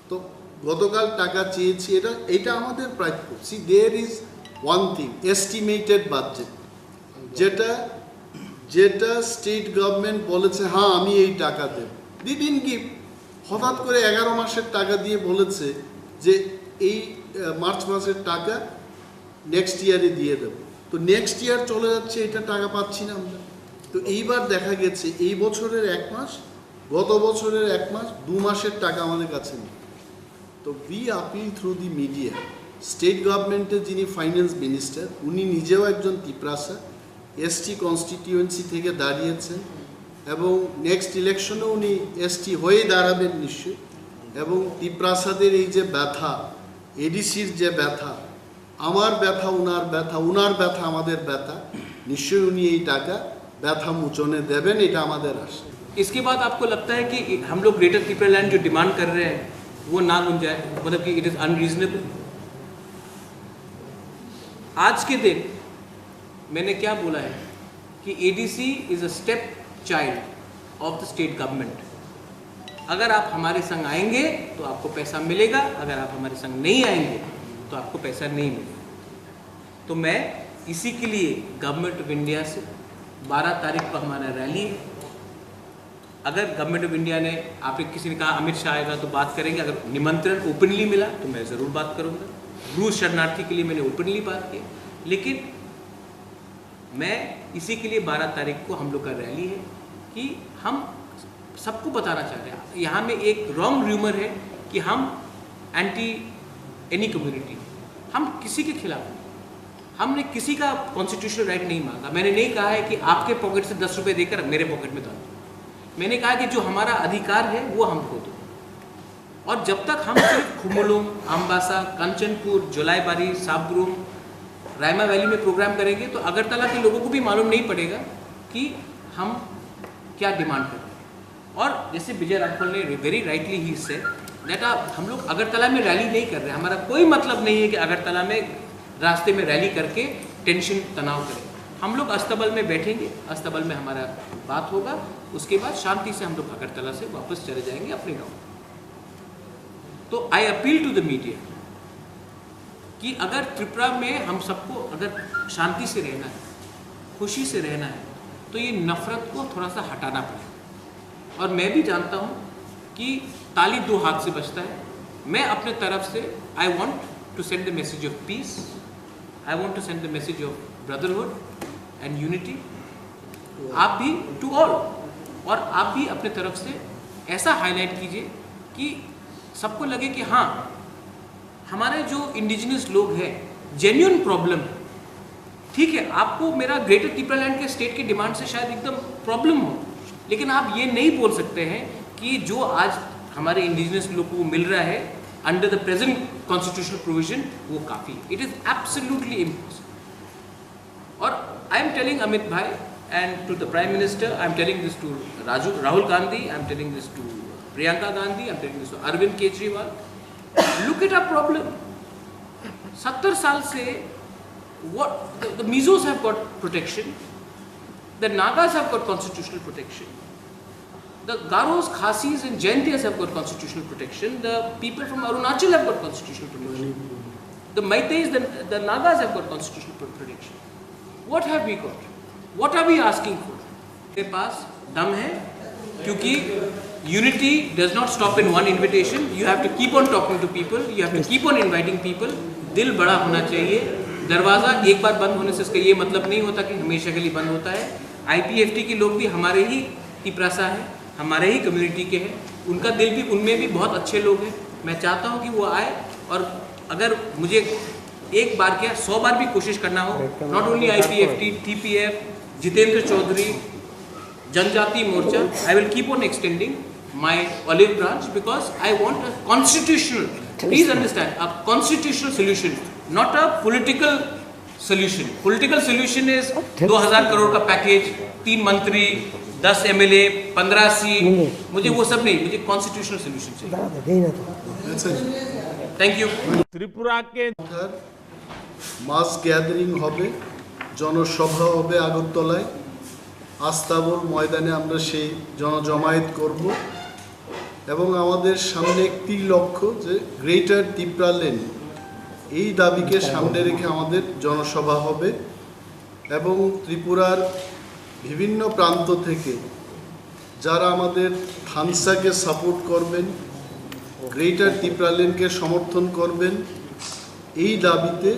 তো গতকাল টাকা চেয়েছি, এটা আমাদের প্রাপ্য। See there is one thing, estimated budget, যেটা স্টেট গভর্নমেন্ট বলেছে হ্যাঁ আমি এই টাকা দেব, দিন গিভ। হঠাৎ করে 11 মাসের টাকা দিয়ে বলেছে যে এই মার্চ মাসের টাকা নেক্সট ইয়ারে দিয়ে দেব। তো নেক্সট ইয়ার চলে যাচ্ছে, এটা টাকা পাচ্ছি না আমরা। তো এইবার দেখা গেছে এই বছরের 1 মাস, গত বছরের 1 মাস, 2 মাসের টাকা আমাদের কাছে নেই। তো we appeal through the media, state গভর্নমেন্টের যিনি ফাইন্যান্স মিনিস্টার, উনি নিজেও একজন তিপ্রাসা, এসটি কনস্টিটিউয়েন্সি থেকে দাঁড়িয়েছেন, এবং নেক্সট ইলেকশনে উনি এসটি হয়ে দাঁড়াবেন নিশ্চয়ই। এবং তিপ্রাসাদের এই যে ব্যথা, এডিসির যে ব্যথা, আমার ব্যথা উনার ব্যথা, উনার ব্যথা আমাদের ব্যথা, নিশ্চয়ই উনি এই টাকা ব্যথা মোচনে দেবেন, এটা আমাদের আশা। इसके बाद आपको लगता है कि हम लोग ग्रेटर त्रिपुरा लैंड जो डिमांड कर रहे हैं वो ना बन जाए, मतलब कि इट इज़ अनरीजनेबल? आज के दिन मैंने क्या बोला है कि ADC is a step child of the state government. अगर आप हमारे संग आएंगे तो आपको पैसा मिलेगा, अगर आप हमारे संग नहीं आएंगे तो आपको पैसा नहीं मिलेगा। तो मैं इसी के लिए गवर्नमेंट ऑफ इंडिया से 12 तारीख को हमारा रैली है। अगर गवर्नमेंट ऑफ इंडिया ने, आप किसी ने कहा अमित शाह आएगा तो बात करेंगे, अगर निमंत्रण ओपनली मिला तो मैं ज़रूर बात करूँगा। रूस शरणार्थी के लिए मैंने ओपनली बात की, लेकिन मैं इसी के लिए 12 तारीख को हम लोग का रैली है कि हम सबको बताना चाहते हैं। यहाँ में एक रॉन्ग र्यूमर है कि हम एंटी एनी कम्युनिटी, हम किसी के खिलाफ नहीं। हमने किसी का कॉन्स्टिट्यूशनल राइट नहीं मांगा। मैंने नहीं कहा है कि आपके पॉकेट से 10 रुपये देकर मेरे पॉकेट में डाल दो। मैंने कहा कि जो हमारा अधिकार है वो हमको दो। और जब तक हम सिर्फ खुमुलुंग, अम्बासा, कंचनपुर, जोलाईबारी, साबरूम, रायमा वैली में प्रोग्राम करेंगे तो अगरतला के लोगों को भी मालूम नहीं पड़ेगा कि हम क्या डिमांड कर रहे हैं। और जैसे विजय राठौर ने very rightly he say that हम लोग अगरतला में रैली नहीं कर रहे। हमारा कोई मतलब नहीं है कि अगरतला में रास्ते में रैली करके टेंशन तनाव करें। हम लोग अस्तबल में बैठेंगे, अस्तबल में हमारा बात होगा, उसके बाद शांति से हम लोग अगरतला से वापस चले जाएंगे अपने गाँव। तो I appeal to the media कि अगर त्रिपुरा में हम सबको अगर शांति से रहना है, खुशी से रहना है, तो ये नफ़रत को थोड़ा सा हटाना पड़ेगा। और मैं भी जानता हूँ कि ताली 2 हाथ से बजता है। मैं अपने तरफ से I want to send the message of peace, I want to send the message of brotherhood and unity, आप भी टू ऑल। और आप भी अपने तरफ से ऐसा हाईलाइट कीजिए कि सबको लगे कि हाँ हमारे जो इंडिजिनस लोग हैं जेन्युइन प्रॉब्लम है। ठीक है, आपको मेरा ग्रेटर त्रिपुरा लैंड के स्टेट की डिमांड से शायद एकदम प्रॉब्लम हो, लेकिन आप ये नहीं बोल सकते हैं कि जो आज हमारे इंडिजिनस लोगों को मिल रहा है under the present constitutional provision, वो काफ़ी, इट इज़ एब्सोल्युटली इम्पॉसिबल। और आई एम टेलिंग अमित भाई and to the prime minister, I am telling this to Rahul Gandhi, I am telling this to Priyanka Gandhi, I am telling this to Arvind Kejriwal, look at a problem. 70 साल से what the Mizos have got protection, the Nagas have got constitutional protection, the Garos, Khasis and Jaintias have got constitutional protection, the people from Arunachal have got constitutional protection, the Meiteis, the Nagas have got constitutional protection. What have we got? What are we asking for? मेरे पास दम है, क्योंकि unity does not stop in one invitation. You have to keep on talking to people, you have to keep on inviting people. दिल बड़ा होना चाहिए। दरवाज़ा एक बार बंद होने से इसका ये मतलब नहीं होता कि हमेशा के लिए बंद होता है। IPFT के लोग भी हमारे ही तिपरासा है, हमारे ही कम्युनिटी के हैं, उनका दिल भी, उनमें भी बहुत अच्छे लोग हैं। मैं चाहता हूँ कि वो आए, और अगर मुझे एक बार क्या 100 बार भी कोशिश करना हो, not only IPFT, TPF, Jitendra Chaudhary, Janajati Morcha, I will keep on extending my olive branch, because I want a constitutional, please understand, a constitutional solution, not a political solution. Political solution is 2000 crore का पैकेज, 3 मंत्री, 10 MLA, 15 सीट, मुझे वो सब नहीं, मुझे constitutional solution चाहिए। Thank you. Tripura के mass gathering হবে, জনসভা হবে আগরতলায়, আস্তাবল ময়দানে আমরা সেই জনজমায়েত করব, এবং আমাদের সামনে একটি লক্ষ্য যে গ্রেটার তিপ্রালেন, এই দাবিকে সামনে রেখে আমাদের জনসভা হবে, এবং ত্রিপুরার বিভিন্ন প্রান্ত থেকে যারা আমাদের থানসাকে সাপোর্ট করবেন, গ্রেটার তিপ্রালেনকে সমর্থন করবেন, এই দাবিতে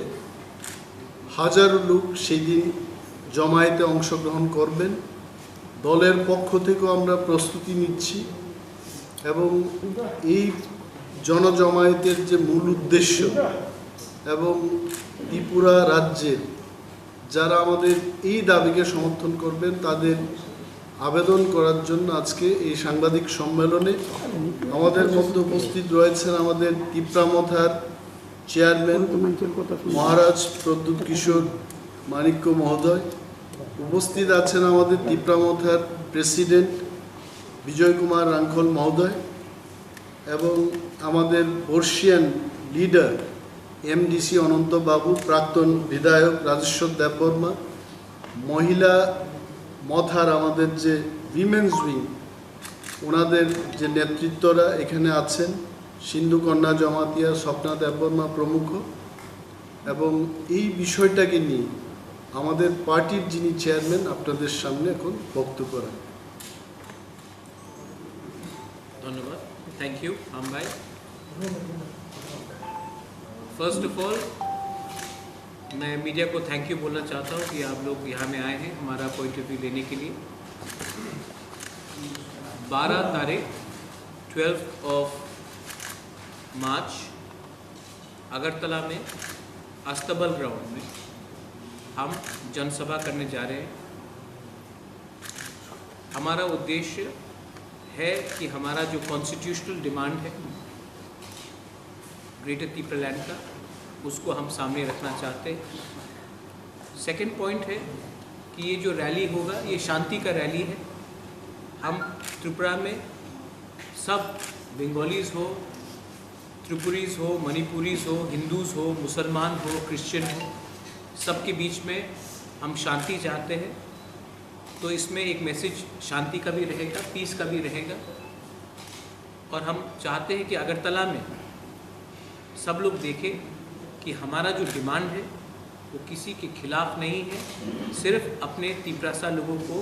হাজারো লোক সেই দিন জমায়েতে অংশগ্রহণ করবেন। দলের পক্ষ থেকেও আমরা প্রস্তুতি নিচ্ছি, এবং এই জনজমায়েতের যে মূল উদ্দেশ্য, এবং ত্রিপুরা রাজ্যের যারা আমাদের এই দাবিকে সমর্থন করবেন তাদের আবেদন করার জন্য আজকে এই সাংবাদিক সম্মেলনে আমাদের মধ্যে উপস্থিত রয়েছেন আমাদের তিপ্রামথার চেয়ারম্যান মহারাজ প্রদ্যুৎ কিশোর মানিক্য মহোদয়, উপস্থিত আছেন আমাদের তিপ্রামথার প্রেসিডেন্ট বিজয় কুমার রাঙ্খল মহোদয়, এবং আমাদের বর্ষিয়ান লিডার MDC অনন্ত বাবু, প্রাক্তন বিধায়ক রাজেশ্বর দেববর্মা, মহিলা মথার আমাদের যে উইমেন্স উইং, ওনাদের যে নেতৃত্বরা এখানে আছেন, সিন্ধু কন্যা জমাতিয়া, স্বপ্না দেববর্মা প্রমুখ, এবং এই বিষয়টাকে নিয়ে আমাদের পার্টির যিনি চেয়ারম্যান আপনাদের সামনে এখন বক্তব্য রাখেন। ধন্যবাদ, থ্যাংক ইউ আম ভাই। फर्स्ट ऑफ ऑल मैं मीडिया को थैंक यू बोलना चाहता हूँ कि आप लोग यहाँ में आए हैं हमारा पॉइंट ऑफ व्यू लेने के लिए। 12 तारीख 12 मार्च अगरतला में अस्तबल ग्राउंड में हम जनसभा करने जा रहे हैं। हमारा उद्देश्य है कि हमारा जो कॉन्स्टिट्यूशनल डिमांड है ग्रेटर तिप्रालैंड का, उसको हम सामने रखना चाहते हैं। सेकंड पॉइंट है कि ये जो रैली होगा ये शांति का रैली है। हम त्रिपुरा में सब बंगालीज़ हो, त्रिपुरीज़ हो, मणिपुरीज़ हो, हिंदूज़ हो, मुसलमान हो, क्रिश्चियन हो, सबके बीच में हम शांति चाहते हैं। तो इसमें एक मैसेज शांति का भी रहेगा, पीस का भी रहेगा, और हम चाहते हैं कि अगरतला में सब लोग देखें कि हमारा जो डिमांड है वो किसी के खिलाफ नहीं है, सिर्फ अपने तिपरासा लोगों को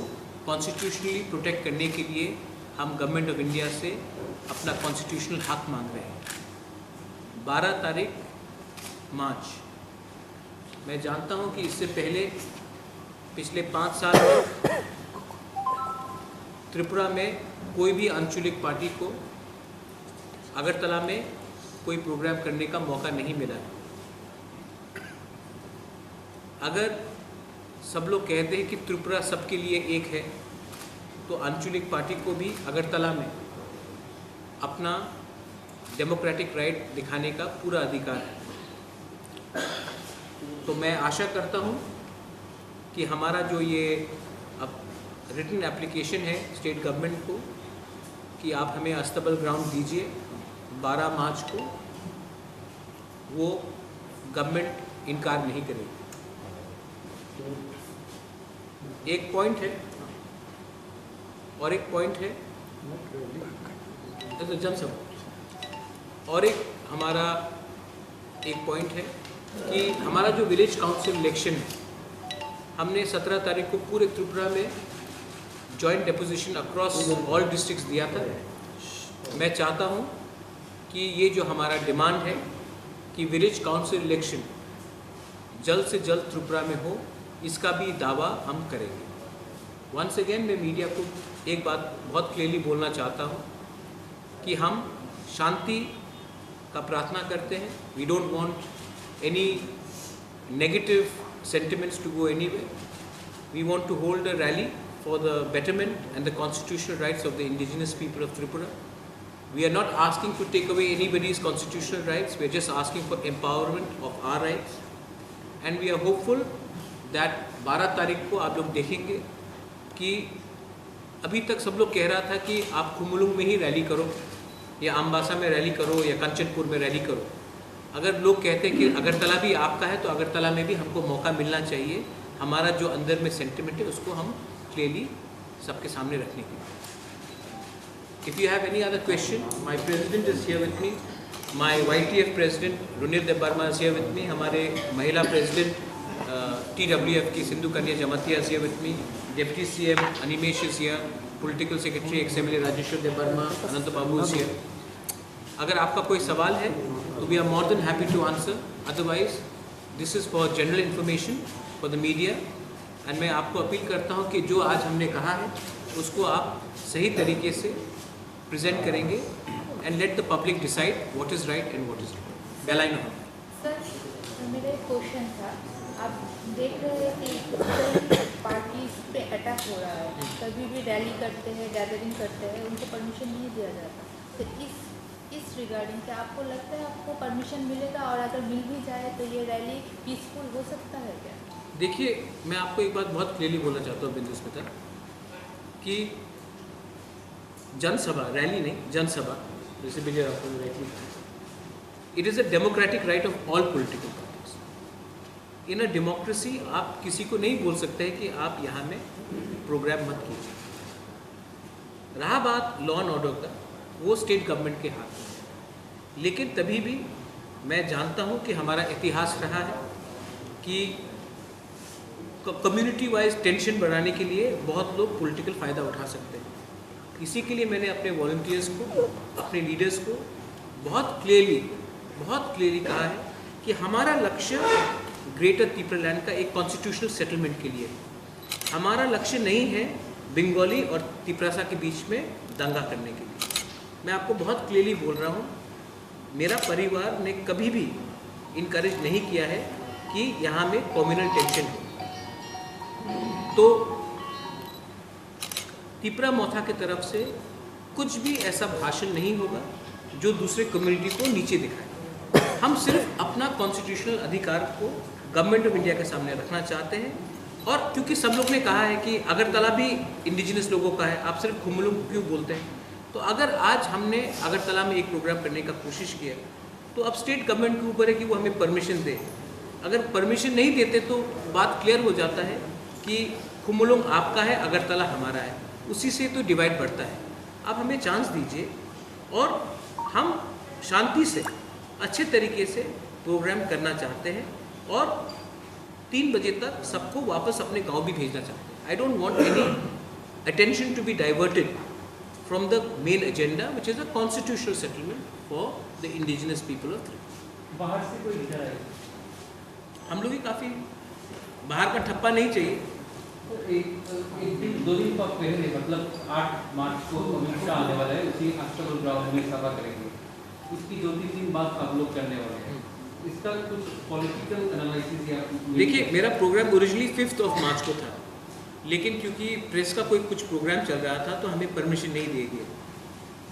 कॉन्स्टिट्यूशनली प्रोटेक्ट करने के लिए हम गवर्नमेंट ऑफ इंडिया से अपना कॉन्स्टिट्यूशनल हक मांग रहे हैं। 12 तारीख मार्च, मैं जानता हूँ कि इससे पहले पिछले 5 साल में त्रिपुरा में कोई भी आंचलिक पार्टी को अगरतला में कोई प्रोग्राम करने का मौका नहीं मिला। अगर सब लोग कहते हैं कि त्रिपुरा सबके लिए एक है, तो आंचलिक पार्टी को भी अगरतला में अपना डेमोक्रेटिक राइट दिखाने का पूरा अधिकार है। तो मैं आशा करता हूँ कि हमारा जो ये अब रिटन एप्लीकेशन है स्टेट गवर्नमेंट को कि आप हमें अस्तबल ग्राउंड दीजिए 12 मार्च को, वो गवर्नमेंट इनकार नहीं करेगी। एक पॉइंट है और एक पॉइंट है तो जनसभा, और एक हमारा एक पॉइंट है कि हमारा जो विलेज काउंसिल इलेक्शन है, हमने 17 तारीख को पूरे त्रिपुरा में joint deposition across all districts दिया था। मैं चाहता हूँ कि ये जो हमारा डिमांड है कि विलेज काउंसिल इलेक्शन जल्द से जल्द त्रिपुरा में हो, इसका भी दावा हम करेंगे। वंस अगेन मैं मीडिया को एक बात बहुत क्लियरली बोलना चाहता हूँ कि हम शांति का प्रार्थना करते हैं। We don't want any negative sentiments to go anywhere. We want to hold a rally for the betterment and the constitutional rights of the indigenous people of Tripura. We are not asking to take away anybody's constitutional rights. We are just asking for empowerment of our rights. And we are hopeful that 12 तारीख को आप लोग देखेंगे कि अभी तक सब लोग कह रहा था कि आप खुमुलुंग में ही रैली करो या अम्बासा में रैली करो या कंचनपुर में रैली करो। अगर लोग कहते हैं कि अगरतला भी आपका है तो अगरतला में भी हमको मौका मिलना चाहिए। हमारा जो अंदर में सेंटिमेंट है उसको हम क्लियरली सबके सामने रखने के लिए। If you have any other question, my president is here with me, my YTF president Runir Debbarma is here with me, हमारे महिला प्रेसिडेंट TWF की Sindhu Kanya Jamatia is here with me, deputy CM Animesh is here, political secretary XMLA Rajeshwar Debbarma, Anant babu is here. अगर आपका कोई सवाल है तो we are more than happy to answer, otherwise this is for general information for the media. And मैं आपको appeal करता हूँ कि जो आज हमने कहा है उसको आप सही तरीके से प्रेजेंट करेंगे and let the public decide what is right and what is wrong. बेलाइन हो सर, मेरा एक क्वेश्चन था, आप देख रहे हैं कि पार्टीज पे अटैक हो रहा है, कभी भी रैली करते हैं, गैदरिंग करते हैं, उनको परमिशन नहीं दिया जाता। तो इस रिगार्डिंग क्या आपको लगता है आपको परमिशन मिलेगा, और अगर मिल भी जाए तो ये रैली पीसफुल हो सकता है क्या? देखिए, मैं आपको एक बात बहुत क्लियरली बोलना चाहता हूँ बिंदु स्मिता, कि जनसभा, रैली नहीं, जनसभा, जैसे विजय राघवन ने राइटली कहा, it is a democratic right of all political parties. In a democracy आप किसी को नहीं बोल सकते हैं कि आप यहाँ में प्रोग्राम मत कीजिए। रहा बात लॉ एंड ऑर्डर का, वो स्टेट गवर्नमेंट के हाथ में है। लेकिन तभी भी मैं जानता हूँ कि हमारा इतिहास रहा है कि कम्युनिटी वाइज टेंशन बढ़ाने के लिए बहुत लोग पॉलिटिकल फ़ायदा उठा सकते हैं। इसी के लिए मैंने अपने वॉलंटियर्स को, अपने लीडर्स को बहुत क्लियरली कहा है कि हमारा लक्ष्य ग्रेटर त्रिपुरालैंड का एक कॉन्स्टिट्यूशनल सेटलमेंट के लिए है। हमारा लक्ष्य नहीं है बंगाली और त्रिपुरा के बीच में दंगा करने के लिए। मैं आपको बहुत क्लियरली बोल रहा हूँ, मेरा परिवार ने कभी भी इनकरेज नहीं किया है कि यहाँ में कम्युनल टेंशन हो। तो त्रिपुरा मोथा की तरफ से कुछ भी ऐसा भाषण नहीं होगा जो दूसरे कम्युनिटी को नीचे दिखाए। हम सिर्फ अपना कॉन्स्टिट्यूशनल अधिकार को गवर्नमेंट ऑफ इंडिया के सामने रखना चाहते हैं। और क्योंकि सब लोग ने कहा है कि अगरतला भी इंडिजिनस लोगों का है, आप सिर्फ खुमुलुंग क्यों बोलते हैं? तो अगर आज हमने अगरतला में एक प्रोग्राम करने का कोशिश किया तो अब स्टेट गवर्नमेंट के ऊपर है कि वो हमें परमिशन दे। अगर परमिशन नहीं देते तो बात क्लियर हो जाता है कि खुमुलुंग आपका है, अगरतला हमारा है, उसी से तो डिवाइड बढ़ता है। आप हमें चांस दीजिए और हम शांति से अच्छे तरीके से प्रोग्राम करना चाहते हैं और 3 बजे तक सबको वापस अपने गांव भी भेजना चाहते हैं। I don't want any attention to be diverted from the main agenda, which is a constitutional settlement for the indigenous people of Tripura. बाहर से कोई लीडर आए? हम लोग ही काफ़ी बाहर का ठप्पा नहीं चाहिए। तो एक दिन 2 दिन पहले मतलब 8 मार्च को अमित शाह आने वाला है, उसी अस्तबल ग्राउंड में सभा करेंगे। उसकी 2-3 दिन बाद आप लोग करने वाले हैं, इसका कुछ पॉलिटिकल एनालिसिस या? देखिए, मेरा प्रोग्राम ओरिजिनली 5 मार्च को था, लेकिन क्योंकि प्रेस का कुछ प्रोग्राम चल रहा था तो हमें परमिशन नहीं दी गई।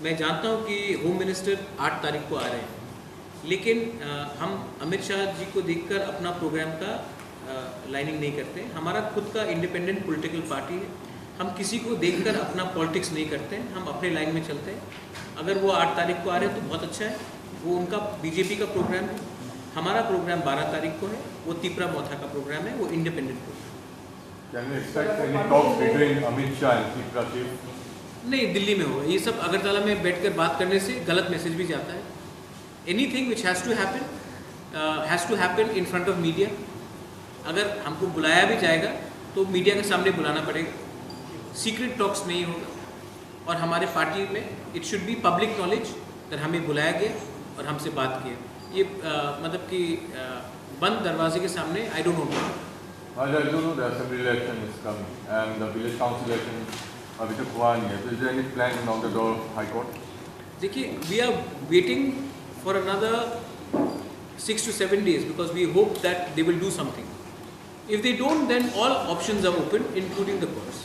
मैं जानता हूँ कि होम मिनिस्टर 8 तारीख को आ रहे हैं, लेकिन हम अमित शाह जी को देखकर अपना प्रोग्राम का लाइनिंग नहीं करते। हमारा खुद का इंडिपेंडेंट पॉलिटिकल पार्टी है, हम किसी को देखकर अपना पॉलिटिक्स नहीं करते हैं, हम अपने लाइन में चलते हैं। अगर वो 8 तारीख को आ रहे हैं तो बहुत अच्छा है, वो उनका बीजेपी का प्रोग्राम है। हमारा प्रोग्राम 12 तारीख को है, वो तिपरा मोथा का प्रोग्राम है, वो independent programme. Can we expect any talks between Amit Shah and Tripura chief? नहीं, दिल्ली में होगा ये सब। अगरतला में बैठकर बात करने से गलत मैसेज भी जाता है। Anything which has to happen in front of media. अगर हमको बुलाया भी जाएगा तो मीडिया के सामने बुलाना पड़ेगा, सीक्रेट टॉक्स नहीं होगा। और हमारे पार्टी में it should be public knowledge कि हमें बुलाया गया और हमसे बात किया। ये मतलब कि बंद दरवाजे के सामने I don't know. I do know the assembly election is coming and the village council election अभी तक हुआ नहीं है, तो is there any plan on the door of High Court? देखिए, we are waiting for another 6 to 7 days because we hope that they will do something. If they don't, then all options are open, including the courts.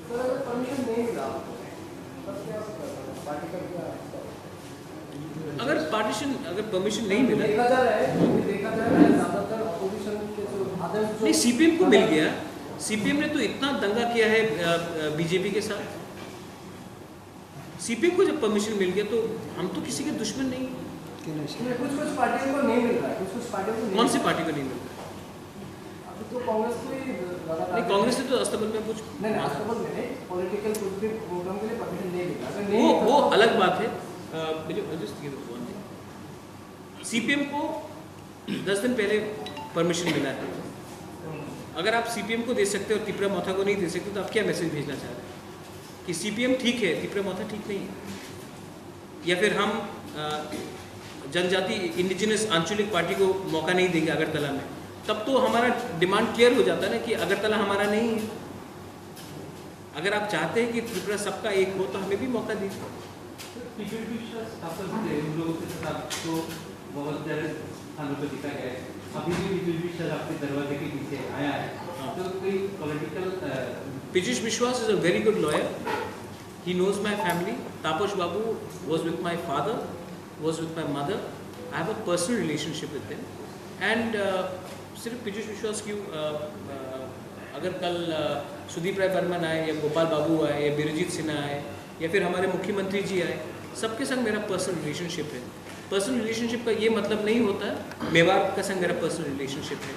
Sir अगर permission नहीं मिला तब क्या party का क्या है? अगर परमिशन नहीं मिला, देखा जा रहा है ज़्यादातर अपोजिशन के जो अदर जो नहीं, सीपीएम को मिल गया। सीपीएम ने तो इतना दंगा किया है बीजेपी के साथ। सीपीएम को जब परमिशन मिल गया तो हम तो किसी के दुश्मन नहीं। कुछ पार्टियों को नहीं मिल रहा है, कुछ पार्टियों को कौन सी पार्टी को नहीं मिल रहा? अभी तो कांग्रेस को ही नहीं, कांग्रेस ने तो अस्तबल में कुछ नहीं अस्तबल में पॉलिटिकल कुछ भी प्रोग्राम के लिए परमिशन नहीं मिला। वो अलग बात है। सीपीएम को 10 दिन पहले परमिशन मिला है। अगर आप सीपीएम को दे सकते हो और तिपरा मोथा को नहीं दे सकते तो आप क्या मैसेज भेजना चाह रहे हैं कि सीपीएम ठीक है, तिपरा मोथा ठीक नहीं है? या फिर हम जनजाति इंडिजिनस आंचलिक पार्टी को मौका नहीं देंगे अगरतला में? तब तो हमारा डिमांड क्लियर हो जाता है ना कि अगरतला हमारा नहीं है। अगर आप चाहते हैं कि त्रिपुरा सबका एक हो तो हमें भी मौका दीजिए। उन लोगों के साथ तो बहुत ज़्यादा स्थानों पर दिखा गया है, अभी भी पीयूष विश्वास आपके दरवाजे के पीछे आया है, तो कोई political Piyush Vishwas is a very good lawyer. He knows my family. Taposh Babu was with my father, was with my mother. I have a personal relationship with them. And सिर्फ पीयूष विश्वास क्यों, अगर कल सुदीप राय बर्मन आए या गोपाल बाबू आए या बिरजीत सिन्हा आए या फिर हमारे मुख्यमंत्री जी आए, सबके संग मेरा पर्सनल रिलेशनशिप है। पर्सनल रिलेशनशिप का ये मतलब नहीं होता मेवाड़ का संग मेरा पर्सनल रिलेशनशिप है,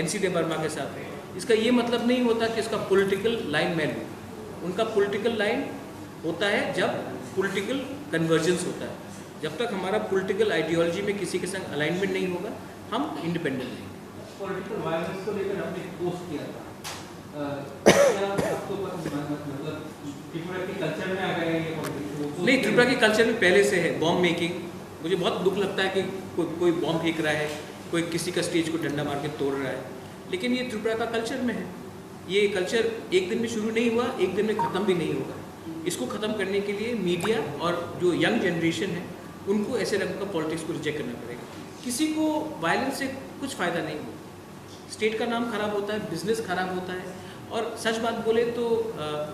एनसी देव वर्मा के साथ है। इसका ये मतलब नहीं होता कि इसका पॉलिटिकल लाइन मैं लूँ। उनका पॉलिटिकल लाइन होता है जब पॉलिटिकल कन्वर्जेंस होता है। जब तक हमारा पॉलिटिकल आइडियोलॉजी में किसी के संग अलाइनमेंट नहीं होगा, हम इंडिपेंडेंट रहेंगे। पॉलिटिकल वायलेंस को लेकर आपने पोस्ट किया था, क्या आपको मतलब त्रिपुरा के कल्चर में आ गया है ये पॉलिटिक्स? नहीं, त्रिपुरा के कल्चर में पहले से है बॉम्ब मेकिंग। मुझे बहुत दुख लगता है कि कोई बॉम्ब फेंक रहा है, कोई किसी का स्टेज को डंडा मार के तोड़ रहा है, लेकिन ये त्रिपुरा का कल्चर में है। ये कल्चर एक दिन में शुरू नहीं हुआ, एक दिन में ख़त्म भी नहीं होगा। इसको ख़त्म करने के लिए मीडिया और जो यंग जनरेशन है उनको ऐसे रंग का पॉलिटिक्स को रिजेक्ट करना पड़ेगा। किसी को वायलेंस से कुछ फ़ायदा नहीं होगा। स्टेट का नाम खराब होता है, बिजनेस खराब होता है। और सच बात बोले तो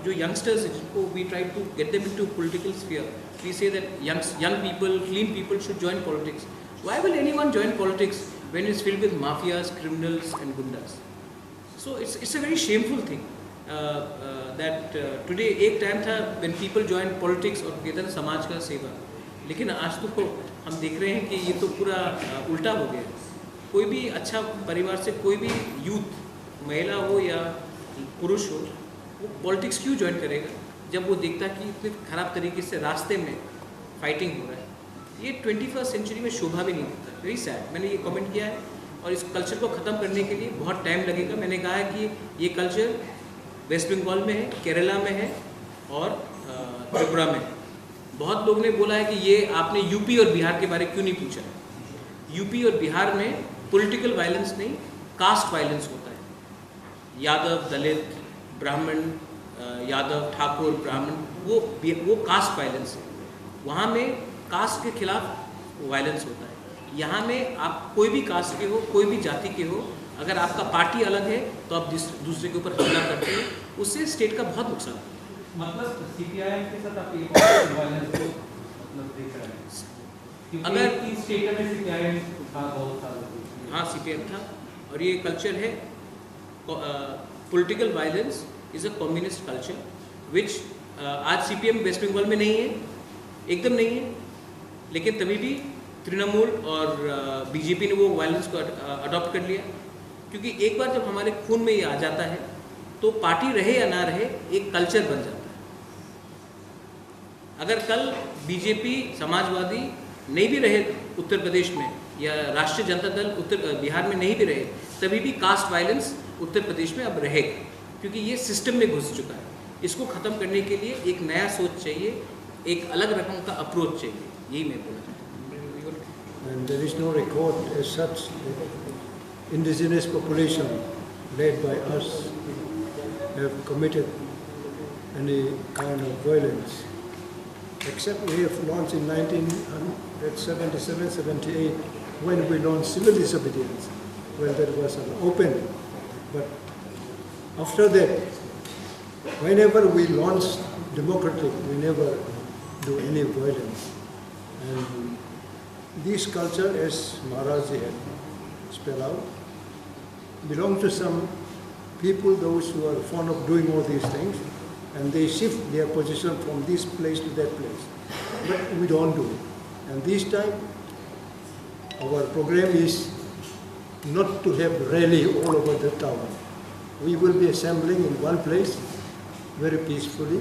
जो यंगस्टर्स जिनको we try to get them into political sphere, we say that young people, clean people should join politics. Why will anyone join politics when it's filled with mafias, criminals and goondas? So it's a very shameful thing that today एक time था when people join politics और कहते हैं समाज का सेवा, लेकिन आज तो हम देख रहे हैं कि ये तो पूरा उल्टा हो गया। कोई भी अच्छा परिवार से कोई भी यूथ, महिला हो या पुरुष हो, वो पॉलिटिक्स क्यों ज्वाइन करेगा जब वो देखता कि इतने ख़राब तरीके से रास्ते में फाइटिंग हो रहा है। ये 21st सेंचुरी में शोभा भी नहीं देता। Very sad. मैंने ये कमेंट किया है और इस कल्चर को ख़त्म करने के लिए बहुत टाइम लगेगा। मैंने कहा है कि ये कल्चर वेस्ट बंगाल में है, केरला में है और त्रिपुरा में। बहुत लोग ने बोला है कि ये आपने यूपी और बिहार के बारे में क्यों नहीं पूछा। यूपी और बिहार में पॉलिटिकल वायलेंस नहीं, कास्ट वायलेंस होता है। यादव, दलित, ब्राह्मण, यादव, ठाकुर, ब्राह्मण, वो कास्ट वायलेंस है। वहाँ में कास्ट के खिलाफ वायलेंस होता है। यहाँ में आप कोई भी कास्ट के हो, कोई भी जाति के हो, अगर आपका पार्टी अलग है तो आप दूसरे के ऊपर हमला करते हैं, उससे स्टेट का बहुत नुकसान होता है। मतलब सीपीआईएम के साथ आप ये वायलेंस को मतलब देख रहे हैं अगर क्योंकि इस स्टेट में सीपीआईएम था बहुत सालों से। हाँ CPM था, और ये कल्चर है political violence is a communist culture which आज CPM वेस्ट बंगाल में नहीं है, एकदम नहीं है, लेकिन तभी भी तृणमूल और बीजेपी ने वो वायलेंस को अडॉप्ट कर लिया, क्योंकि एक बार जब हमारे खून में ये आ जाता है तो पार्टी रहे या ना रहे एक कल्चर बन जाता है। अगर कल बीजेपी समाजवादी नहीं भी रहे उत्तर प्रदेश में, या राष्ट्रीय जनता दल उत्तर बिहार में नहीं भी रहे, तभी भी कास्ट वायलेंस उत्तर प्रदेश में अब रहेगा, क्योंकि ये सिस्टम में घुस चुका है। इसको ख़त्म करने के लिए एक नया सोच चाहिए, एक अलग रकम का अप्रोच चाहिए, यही मैं बोलना चाहता हूँ। And there is no record as such indigenous population led by us have committed any kind of violence, except we have launched in 1977, 78 when we launched civil disobedience, when there was an open. But after that, whenever we launch democratic, we never do any violence. And this culture, as Maharaji had spelled out, belongs to some people, those who are fond of doing all these things, and they shift their position from this place to that place. But we don't do it. And this time, our program is not to have rally all over the town. We will be assembling in one place very peacefully.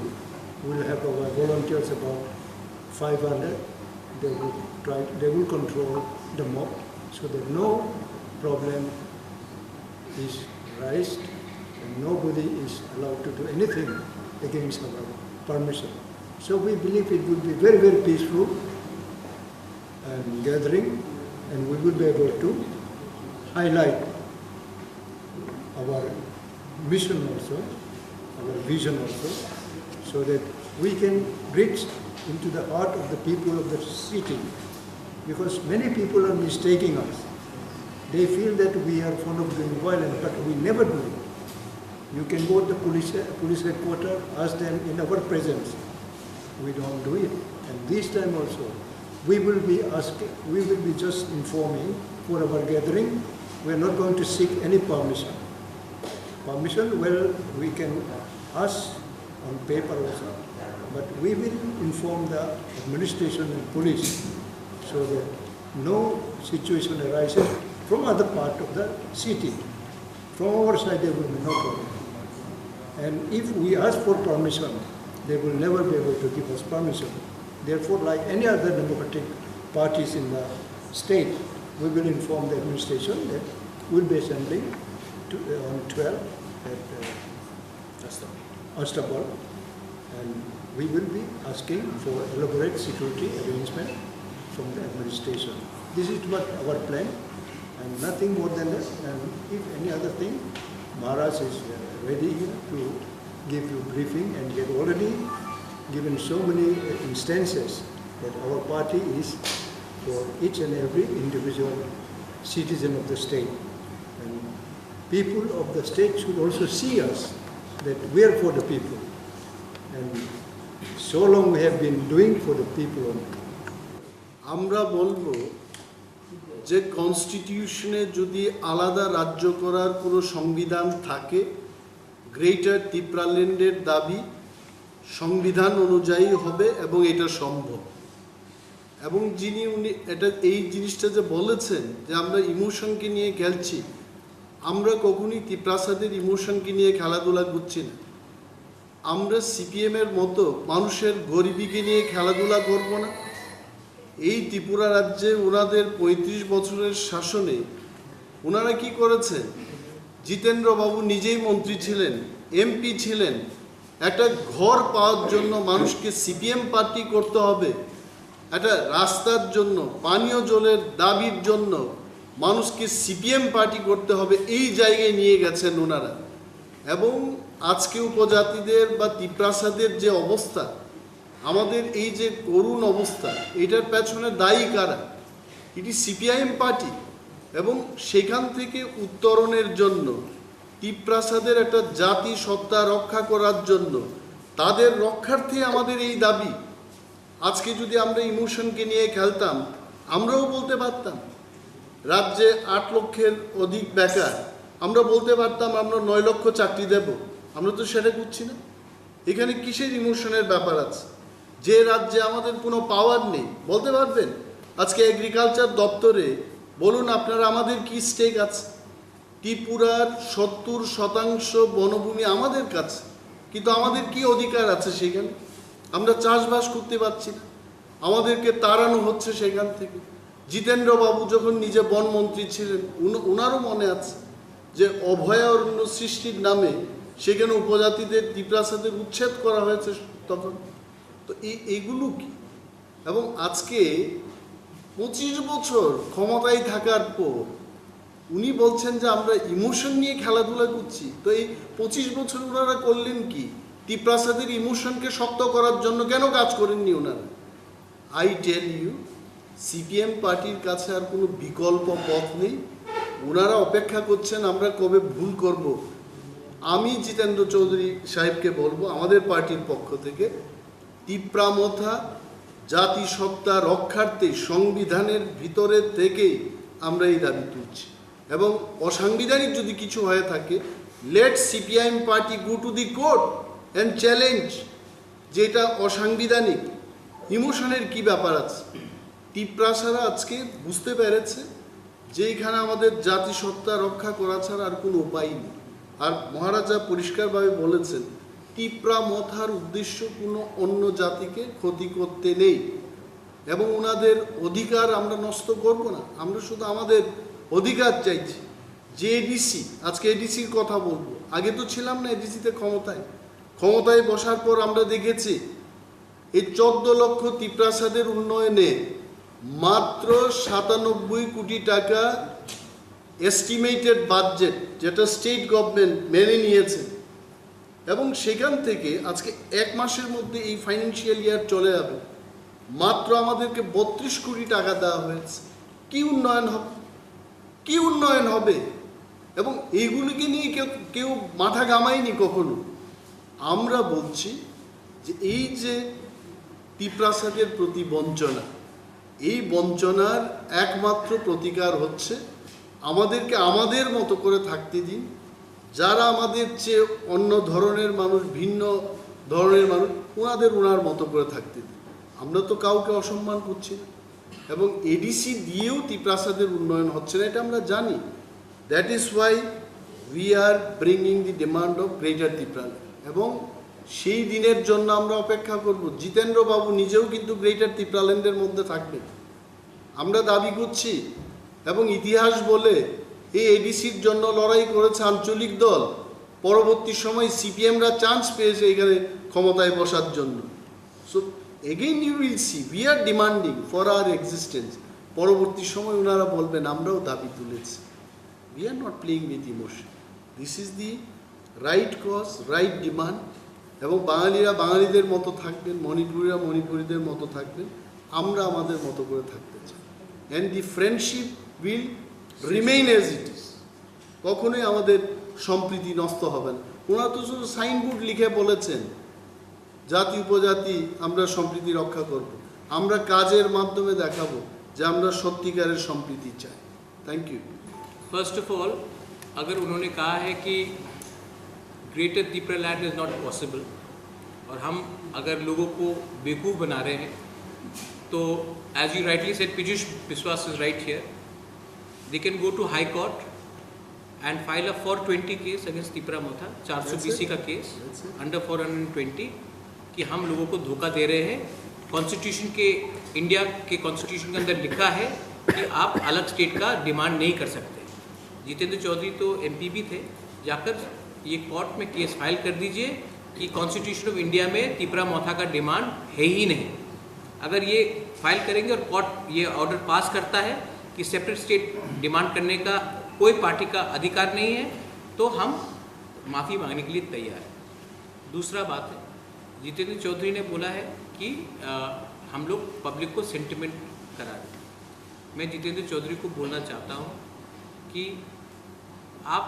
We will have our volunteers about 500. They will control the mob so that no problem is raised and nobody is allowed to do anything against our permission. So we believe it will be very, very peaceful and gathering, and we will be able to highlight our mission also, our vision also, so that we can reach into the heart of the people of the city. Because many people are mistaking us. They feel that we are fond of doing violence, but we never do it. You can go to the police headquarters, ask them in our presence. We don't do it. And this time also, we will be asking, we will be just informing for our gathering. We are not going to seek any permission. Permission, well, we can ask on paper also, but we will inform the administration and police so that no situation arises from other part of the city. From our side, there will be no problem. And if we ask for permission, they will never be able to give us permission. Therefore, like any other democratic parties in the state, we will inform the administration that we'll be assembling on 12 at Astapal, and we will be asking for elaborate security arrangement from the administration. This is what our plan, and nothing more than that. And if any other thing, Maharaj is ready to give you briefing, and he had already given so many instances that our party is for each and every individual citizen of the state. And people of the state should also see us that we are for the people. And so long we have been doing for the people only. আমরা বলবো যে কনস্টিটিউশনে যদি আলাদা রাজ্য করার কোনো সংবিধান থাকে, গ্রেটার ত্রিপুরাল্যান্ডের দাবি সংবিধান অনুযায়ী হবে এবং এটা সম্ভব। এবং উনি এই জিনিসটা যে বলেছেন যে আমরা ইমোশনকে নিয়ে খেলছি, আমরা কখনই ত্রিপ্রাসাদের ইমোশনকে নিয়ে খেলাধুলা করছি না। আমরা সিপিএমের মতো মানুষের গরিবীকে নিয়ে খেলাধুলা করব না। এই ত্রিপুরা রাজ্যে ওনাদের ৩৫ বছরের শাসনে ওনারা কি করেছেন? জিতেন্দ্রবাবু নিজেই মন্ত্রী ছিলেন, এমপি ছিলেন। একটা ঘর পাওয়ার জন্য মানুষকে সিপিএম পার্টি করতে হবে, একটা রাস্তার জন্য, পানীয় জলের দাবির জন্য মানুষকে সিপিএম পার্টি করতে হবে, এই জায়গায় নিয়ে গেছেন ওনারা। এবং আজকে উপজাতিদের বা ত্রিপ্রাসাদের যে অবস্থা, আমাদের এই যে করুণ অবস্থা, এটার পেছনে দায়ী কারা? এটি সিপিআইএম পার্টি। এবং সেখান থেকে উত্তরণের জন্য, ত্রিপ্রাসাদের একটা জাতি সত্তা রক্ষা করার জন্য তাদের রক্ষার্থে আমাদের এই দাবি। আজকে যদি আমরা ইমোশনকে নিয়ে খেলতাম, আমরাও বলতে পারতাম রাজ্যে 8 লক্ষের অধিক বেকার, আমরা বলতে পারতাম আমরা 9 লক্ষ চাকরি দেব। আমরা তো সেটা করছি না। এখানে কিসের ইমোশনের ব্যাপার আছে? যে রাজ্যে আমাদের কোনো পাওয়ার নেই, বলতে পারবেন আজকে এগ্রিকালচার দপ্তরে বলুন আপনারা আমাদের কি স্টেক আছে? ত্রিপুরার 70% বনভূমি আমাদের কাছে, কিন্তু আমাদের কি অধিকার আছে সেখানে? আমরা চাষবাস করতে পারছি না, আমাদেরকে তাড়ানো হচ্ছে সেখান থেকে। জিতেন্দ্র বাবু যখন নিজে বনমন্ত্রী ছিলেন, ওনারও মনে আছে যে অভয়ারণ্য সৃষ্টির নামে সেখানে উপজাতিদের ত্রিপ্রাসাদের উচ্ছেদ করা হয়েছে তখন। তো এইগুলো কি? এবং আজকে 25 বছর ক্ষমতায় থাকার পর উনি বলছেন যে আমরা ইমোশন নিয়ে খেলাধুলা করছি। তো এই 25 বছর ওনারা করলেন কি? ত্রিপ্রাসাদের ইমোশনকে শক্ত করার জন্য কেন কাজ করেননি ওনারা? আই টেল ইউ, সিপিএম পার্টির কাছে আর কোনো বিকল্প পথ নেই। ওনারা অপেক্ষা করছেন আমরা কবে ভুল করব। আমি জিতেন্দ্র চৌধুরী সাহেবকে বলবো আমাদের পার্টির পক্ষ থেকে, ত্রিপ্রামথা জাতিসত্তা রক্ষার্থে সংবিধানের ভিতরে থেকেই আমরা এই দাবি তুলছি। এবং অসাংবিধানিক যদি কিছু হয়ে থাকে, let CPIM party go to the court and challenge যেটা অসাংবিধানিক। ইমোশনের কি ব্যাপার আছে? ত্রিপ্রাসারা আজকে বুঝতে পেরেছে যে এখানে আমাদের জাতিসত্তা রক্ষা করা ছাড়া আর কোনো উপায় নেই। আর মহারাজা পরিষ্কারভাবে বলেছেন ত্রিপ্রামথার উদ্দেশ্য কোনো অন্য জাতিকে ক্ষতি করতে নেই, এবং ওনাদের অধিকার আমরা নষ্ট করব না। আমরা শুধু আমাদের অধিকার চাইছি। যে এডিসি, আজকে এডিসির কথা বলবো, আগে তো ছিলাম না এডিসিতে ক্ষমতায় বসার পর আমরা দেখেছি এই 14 লক্ষ ত্রিপ্রাসাদের উন্নয়নে মাত্র 97 কোটি টাকা এস্টিমেটেড বাজেট, যেটা স্টেট গভর্নমেন্ট মেনে নিয়েছে। এবং সেখান থেকে আজকে 1 মাসের মধ্যে এই ফাইন্যান্সিয়াল ইয়ার চলে যাবে, মাত্র আমাদেরকে 32 কোটি টাকা দেওয়া হয়েছে। কি উন্নয়ন হবে? কি উন্নয়ন হবে? এবং এইগুলিকে নিয়ে কেউ মাথা ঘামায়নি কখনো। আমরা বলছি যে এই যে ত্রিপ্রাসাদের প্রতি বঞ্চনা, এই বঞ্চনার একমাত্র প্রতিকার হচ্ছে আমাদেরকে আমাদের মতো করে থাকতে দিন। যারা আমাদের চেয়ে অন্য ধরনের মানুষ, ভিন্ন ধরনের মানুষ, ওনার মতো করে থাকতে দিন। আমরা তো কাউকে অসম্মান করছি না, এবং এডিসি দিয়েও ত্রিপ্রাসাদের উন্নয়ন হচ্ছে না, এটা আমরা জানি। That is why we are bringing the demand of greater Tipraland, এবং সেই দিনের জন্য আমরা অপেক্ষা করব। জিতেন্দ্র বাবু নিজেও কিন্তু গ্রেটার ত্রিপ্রাল্যান্ডের মধ্যে থাকবেন, আমরা দাবি করছি। এবং ইতিহাস বলে এই এডিসির জন্য লড়াই করেছে আঞ্চলিক দল, পরবর্তী সময় সিপিএমরা চান্স পেয়েছে এখানে ক্ষমতায় বসার জন্য। So again you will see we are demanding for our existence. পরবর্তী সময় ওনারা বলবেন আমরাও দাবি তুলেছি। We are not playing with emotion, this is the right cause, right demand. এবং বাঙালিরা বাঙালিদের মতো থাকবেন, মণিপুরীরা মণিপুরীদের মতো থাকবেন, আমরা আমাদের মতো করে থাকতে চাই। And the friendship will remain as it is. কখনোই আমাদের সম্প্রীতি নষ্ট হবে না। ওনারা তো শুধু সাইনবোর্ড লিখে বলেছেন জাতি উপজাতি আমরা সম্প্রীতি রক্ষা করব, আমরা কাজের মাধ্যমে দেখাবো যে আমরা সত্যিকারের সম্প্রীতি চাই। Thank you. First of all, अगर उन्होंने कहा है कि greater Tipraland is not possible और हम अगर लोगों को बेवकूफ़ बना रहे हैं, तो as you rightly said, Piyush Biswas is right here, they can go to high court and file a 420 case against त्रिप्रामथा, 400 BC का केस अंडर 420, कि हम लोगों को धोखा दे रहे हैं। कॉन्स्टिट्यूशन के, इंडिया के कॉन्स्टिट्यूशन के अंदर लिखा है कि आप अलग स्टेट का डिमांड नहीं कर सकते। जितेंद्र चौधरी तो MP भी थे, जाकर ये कोर्ट में केस फाइल कर दीजिए कि कॉन्स्टिट्यूशन ऑफ इंडिया में त्रिप्रामथा का डिमांड है ही नहीं। अगर ये फाइल करेंगे और कोर्ट ये ऑर्डर पास करता है कि सेपरेट स्टेट डिमांड करने का कोई पार्टी का अधिकार नहीं है, तो हम माफ़ी मांगने के लिए तैयार हैं। दूसरा बात है, जितेंद्र चौधरी ने बोला है कि हम लोग पब्लिक को सेंटिमेंट करा रहे हैं। मैं जितेंद्र चौधरी को बोलना चाहता हूँ कि आप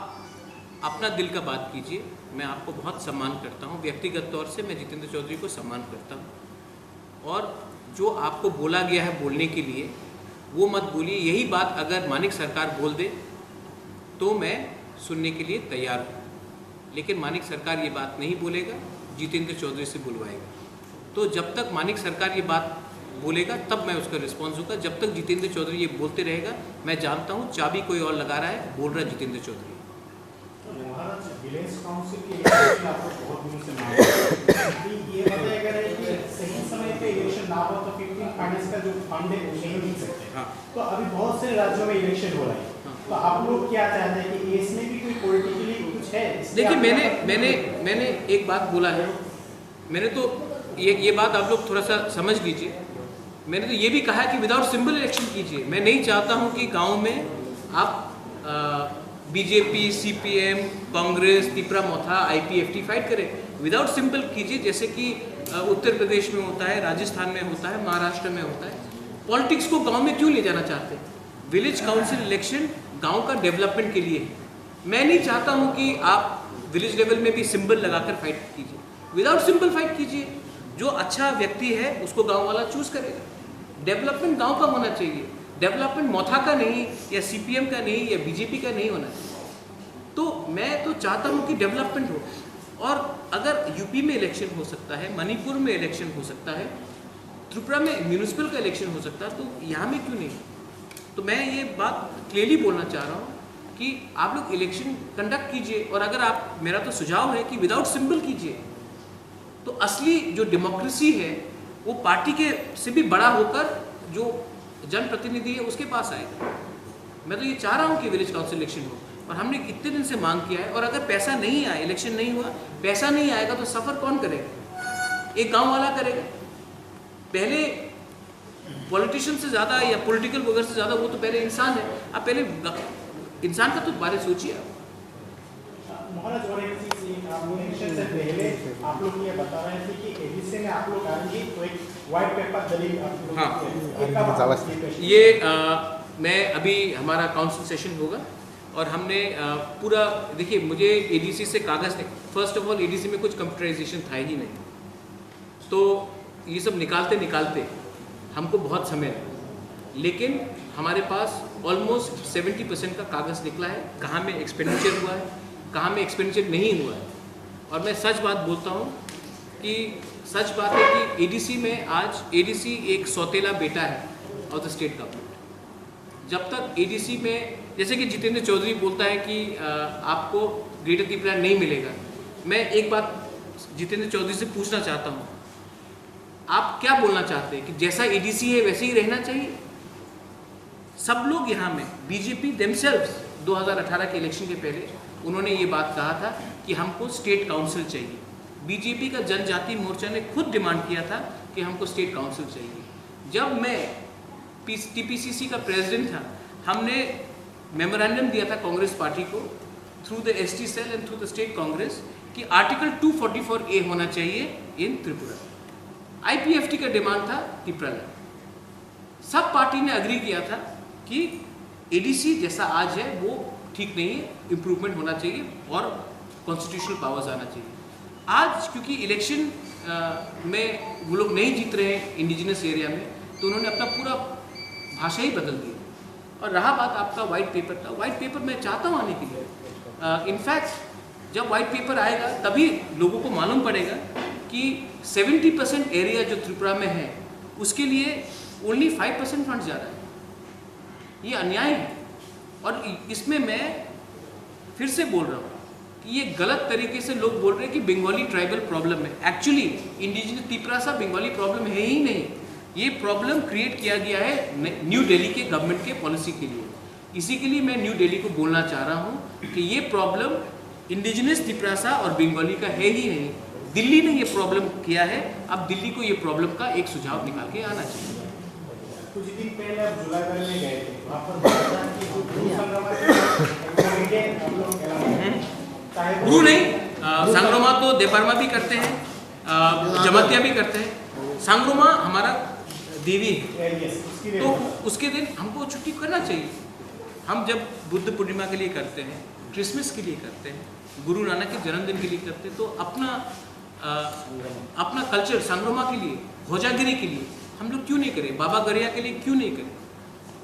अपना दिल का बात कीजिए। मैं आपको बहुत सम्मान करता हूँ, व्यक्तिगत तौर से मैं जितेंद्र चौधरी को सम्मान करता हूँ, और जो आपको बोला गया है बोलने के लिए वो मत बोलिए। यही बात अगर मानिक सरकार बोल दे तो मैं सुनने के लिए तैयार हूँ, लेकिन मानिक सरकार ये बात नहीं बोलेगा, जितेंद्र चौधरी से बुलवाएगा। तो जब तक मानिक सरकार ये बात बोलेगा तब मैं उसका रिस्पॉन्स होगा। जब तक जितेंद्र चौधरी ये बोलते रहेगा, मैं जानता हूँ चाबी कोई और लगा रहा है, बोल रहा है जितेंद्र चौधरी। महाराज, विलेज काउंसिल के इलेक्शन आप लोग बहुत दिनों से मांग रहे हैं, ये बताया गया है कि सही समय पे इलेक्शन ना हो तो 15 फाइनेंस का जो फंड है वो नहीं मिल सकते। हाँ। तो अभी बहुत से राज्यों में इलेक्शन हो रहा है, तो आप लोग क्या चाहते हैं कि इसमें भी कोई पॉलिटिकली कुछ है? देखिए, मैंने एक बात बोला है, मैंने तो ये बात आप लोग थोड़ा सा समझ लीजिए। मैंने तो ये भी कहा है कि विदाउट सिंबल इलेक्शन कीजिए। मैं नहीं चाहता हूँ कि गांव में आप बीजेपी, सीपीएम, कांग्रेस, तिपरा मोथा, आईपीएफटी फाइट करें। विदाउट सिंबल कीजिए, जैसे कि उत्तर प्रदेश में होता है, राजस्थान में होता है, महाराष्ट्र में होता है। पॉलिटिक्स को गांव में क्यों ले जाना चाहते हैं? विलेज काउंसिल इलेक्शन गांव का डेवलपमेंट के लिए है। मैं नहीं चाहता हूं कि आप विलेज लेवल में भी सिंबल लगाकर फाइट कीजिए। विदाउट सिंबल फाइट कीजिए। जो अच्छा व्यक्ति है उसको गांव वाला चूज करेगा। डेवलपमेंट गांव का होना चाहिए, डेवलपमेंट मोथा का नहीं, या सीपीएम का नहीं, या बीजेपी का नहीं होना चाहिए। तो मैं तो चाहता हूं कि डेवलपमेंट हो। और अगर यूपी में इलेक्शन हो सकता है, मणिपुर में इलेक्शन हो सकता है, त्रिपुरा में म्यूनिसिपल का इलेक्शन हो सकता है, तो यहाँ में क्यों नहीं? तो मैं ये बात क्लियरली बोलना चाह रहा हूँ कि आप लोग इलेक्शन कंडक्ट कीजिए। और अगर आप, मेरा तो सुझाव है कि विदाउट सिंबल कीजिए, तो असली जो डेमोक्रेसी है वो पार्टी के से भी बड़ा होकर जो जनप्रतिनिधि है उसके पास आएगा। मैं तो ये चाह रहा हूँ कि विलेज काउंसिल इलेक्शन हो, और हमने इतने दिन से मांग किया है। और अगर पैसा नहीं आया, इलेक्शन नहीं हुआ, पैसा नहीं आएगा, तो सफ़र कौन करेगा? एक गांव वाला करेगा। पहले पॉलिटिशियन से ज़्यादा या पॉलिटिकल वगैरह से ज़्यादा वो तो पहले इंसान है। आप पहले इंसान का तो बारे सोचिए। महाराज, और एक चीज इलेक्शन से पहले आप लोग ये बता रहे थे कि एडीसी में आप लोग आएंगे तो एक व्हाइट पेपर दलील आप लोग। हाँ, ये मैं अभी हमारा काउंसिल सेशन होगा और हमने पूरा, देखिए मुझे एडीसी से कागज़, फर्स्ट ऑफ ऑल एडीसी में कुछ कंप्यूटराइजेशन था ही नहीं, तो ये सब निकालते निकालते हमको बहुत समय लगा। लेकिन हमारे पास ऑलमोस्ट 70% का कागज़ निकला है, कहाँ में एक्सपेंडिचर हुआ है, कहाँ में एक्सपेंडिचर नहीं हुआ है। और मैं सच बात बोलता हूँ कि सच बात है कि एडीसी में आज, एडीसी एक सौतेला बेटा है ऑफ द स्टेट गवर्नमेंट। जब तक एडीसी में, जैसे कि जितेंद्र चौधरी बोलता है कि आपको ग्रेटर त्रिपुरा नहीं मिलेगा, मैं एक बात जितेंद्र चौधरी से पूछना चाहता हूँ, आप क्या बोलना चाहते हैं कि जैसा एडीसी है वैसे ही रहना चाहिए? सब लोग यहाँ में, बीजेपी देमसेल्व्स 2018 के इलेक्शन के पहले उन्होंने ये बात कहा था कि हमको स्टेट काउंसिल चाहिए। बीजेपी का जनजाति मोर्चा ने खुद डिमांड किया था कि हमको स्टेट काउंसिल चाहिए। जब मैं टीपीसीसी का प्रेसिडेंट था, हमने मेमोरेंडम दिया था कांग्रेस पार्टी को through the ST cell and through the state Congress कि आर्टिकल 244A होना चाहिए इन त्रिपुरा। आईपीएफटी का डिमांड था त्रिपुरा। सब पार्टी ने अग्री किया था कि एडीसी जैसा आज है वो ठीक नहीं है, इम्प्रूवमेंट होना चाहिए और कॉन्स्टिट्यूशनल पावर्स आना चाहिए। आज क्योंकि इलेक्शन में वो लोग नहीं जीत रहे हैं इंडिजिनस एरिया में, तो उन्होंने अपना पूरा भाषा ही बदल दिया। और रहा बात आपका वाइट पेपर का, वाइट पेपर मैं चाहता हूँ आने के लिए। इनफैक्ट जब वाइट पेपर आएगा तभी लोगों को मालूम पड़ेगा कि 70% एरिया जो त्रिपुरा में है उसके लिए ओनली 5% फंड जा रहा है। ये अन्याय है। और इसमें मैं फिर से बोल रहा हूँ कि ये गलत तरीके से लोग बोल रहे हैं कि बंगाली ट्राइबल प्रॉब्लम है। एक्चुअली इंडिजिनस त्रिपुरा सा बंगाली प्रॉब्लम है ही नहीं। ये प्रॉब्लम क्रिएट किया गया है न्यू दिल्ली के गवर्नमेंट के पॉलिसी के लिए। इसी के लिए मैं न्यू दिल्ली को बोलना चाह रहा हूँ कि ये प्रॉब्लम इंडिजिनस त्रिपुरा सा और बंगाली का है ही नहीं। दिल्ली ने ये प्रॉब्लम किया है, अब दिल्ली को ये प्रॉब्लम का एक सुझाव निकाल के आना चाहिए। कुछ दिन पहले आप जुलाईगढ़ में गए थे, वहाँ पर गुरु नहीं, सांग्रोमा तो देपारमा भी करते हैं, जमातिया भी करते हैं। सांग्रोमा हमारा देवी है, तो उसके दिन हमको छुट्टी करना चाहिए। हम जब बुद्ध पूर्णिमा के लिए करते हैं क्रिसमस के लिए करते हैं, गुरु नानक के जन्मदिन के लिए करते हैं, तो अपना कल्चर संग्रमा के लिए, होजागिरी के लिए हम लोग क्यों नहीं करें? बाबा गरिया के लिए क्यों नहीं करें?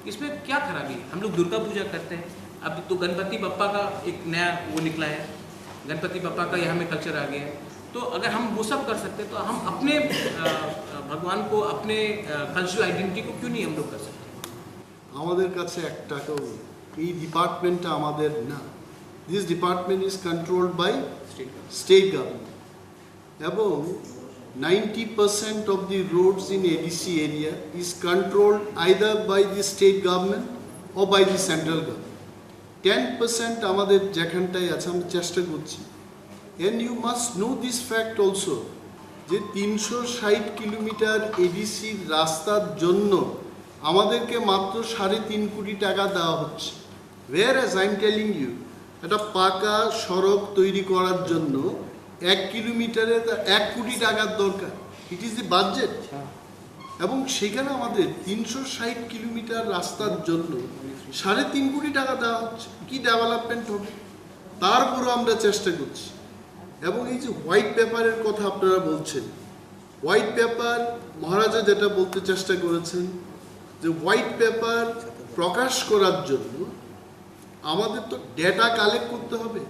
इसमें क्या खराबी है? हम लोग दुर्गा पूजा करते हैं, अब तो गणपति बप्पा का एक नया वो निकला है, गणपति बप्पा का यहाँ में कल्चर आ गया है। तो अगर हम वो सब कर सकते हैं तो हम अपने भगवान को, अपने कल्चरल आइडेंटिटी को क्यों नहीं हम लोग कर सकते? আমাদের কাছে এক টাকাও নেই। এই ডিপার্টমেন্টটা আমাদের না। This department is controlled by state government এবং 90% of the roads in ADC area is controlled either by the state government or by the central government. 10% আমাদের যেখানটায় আছে আমরা চেষ্টা করছি। And you must know this fact also যে 360 kilometre ADC রাস্তার জন্য আমাদেরকে মাত্র 3.5 কোটি টাকা দেওয়া হচ্ছে। Whereas I am telling you একটা পাকা সড়ক তৈরি করার জন্য 1 কিলোমিটারে 1 কোটি টাকার দরকার। It is the budget. এবং সেখানে আমাদের 360 কিলোমিটার রাস্তার জন্য 3.5 কোটি টাকা দেওয়া হচ্ছে। কি ডেভেলপমেন্ট হবে? তারপরও আমরা চেষ্টা করছি। এবং এই যে হোয়াইট পেপারের কথা আপনারা বলছেন, হোয়াইট পেপার মহারাজা যেটা বলতে চেষ্টা করেছেন যে হোয়াইট পেপার প্রকাশ করার জন্য আমাদের তো ডেটা কালেক্ট করতে হবে।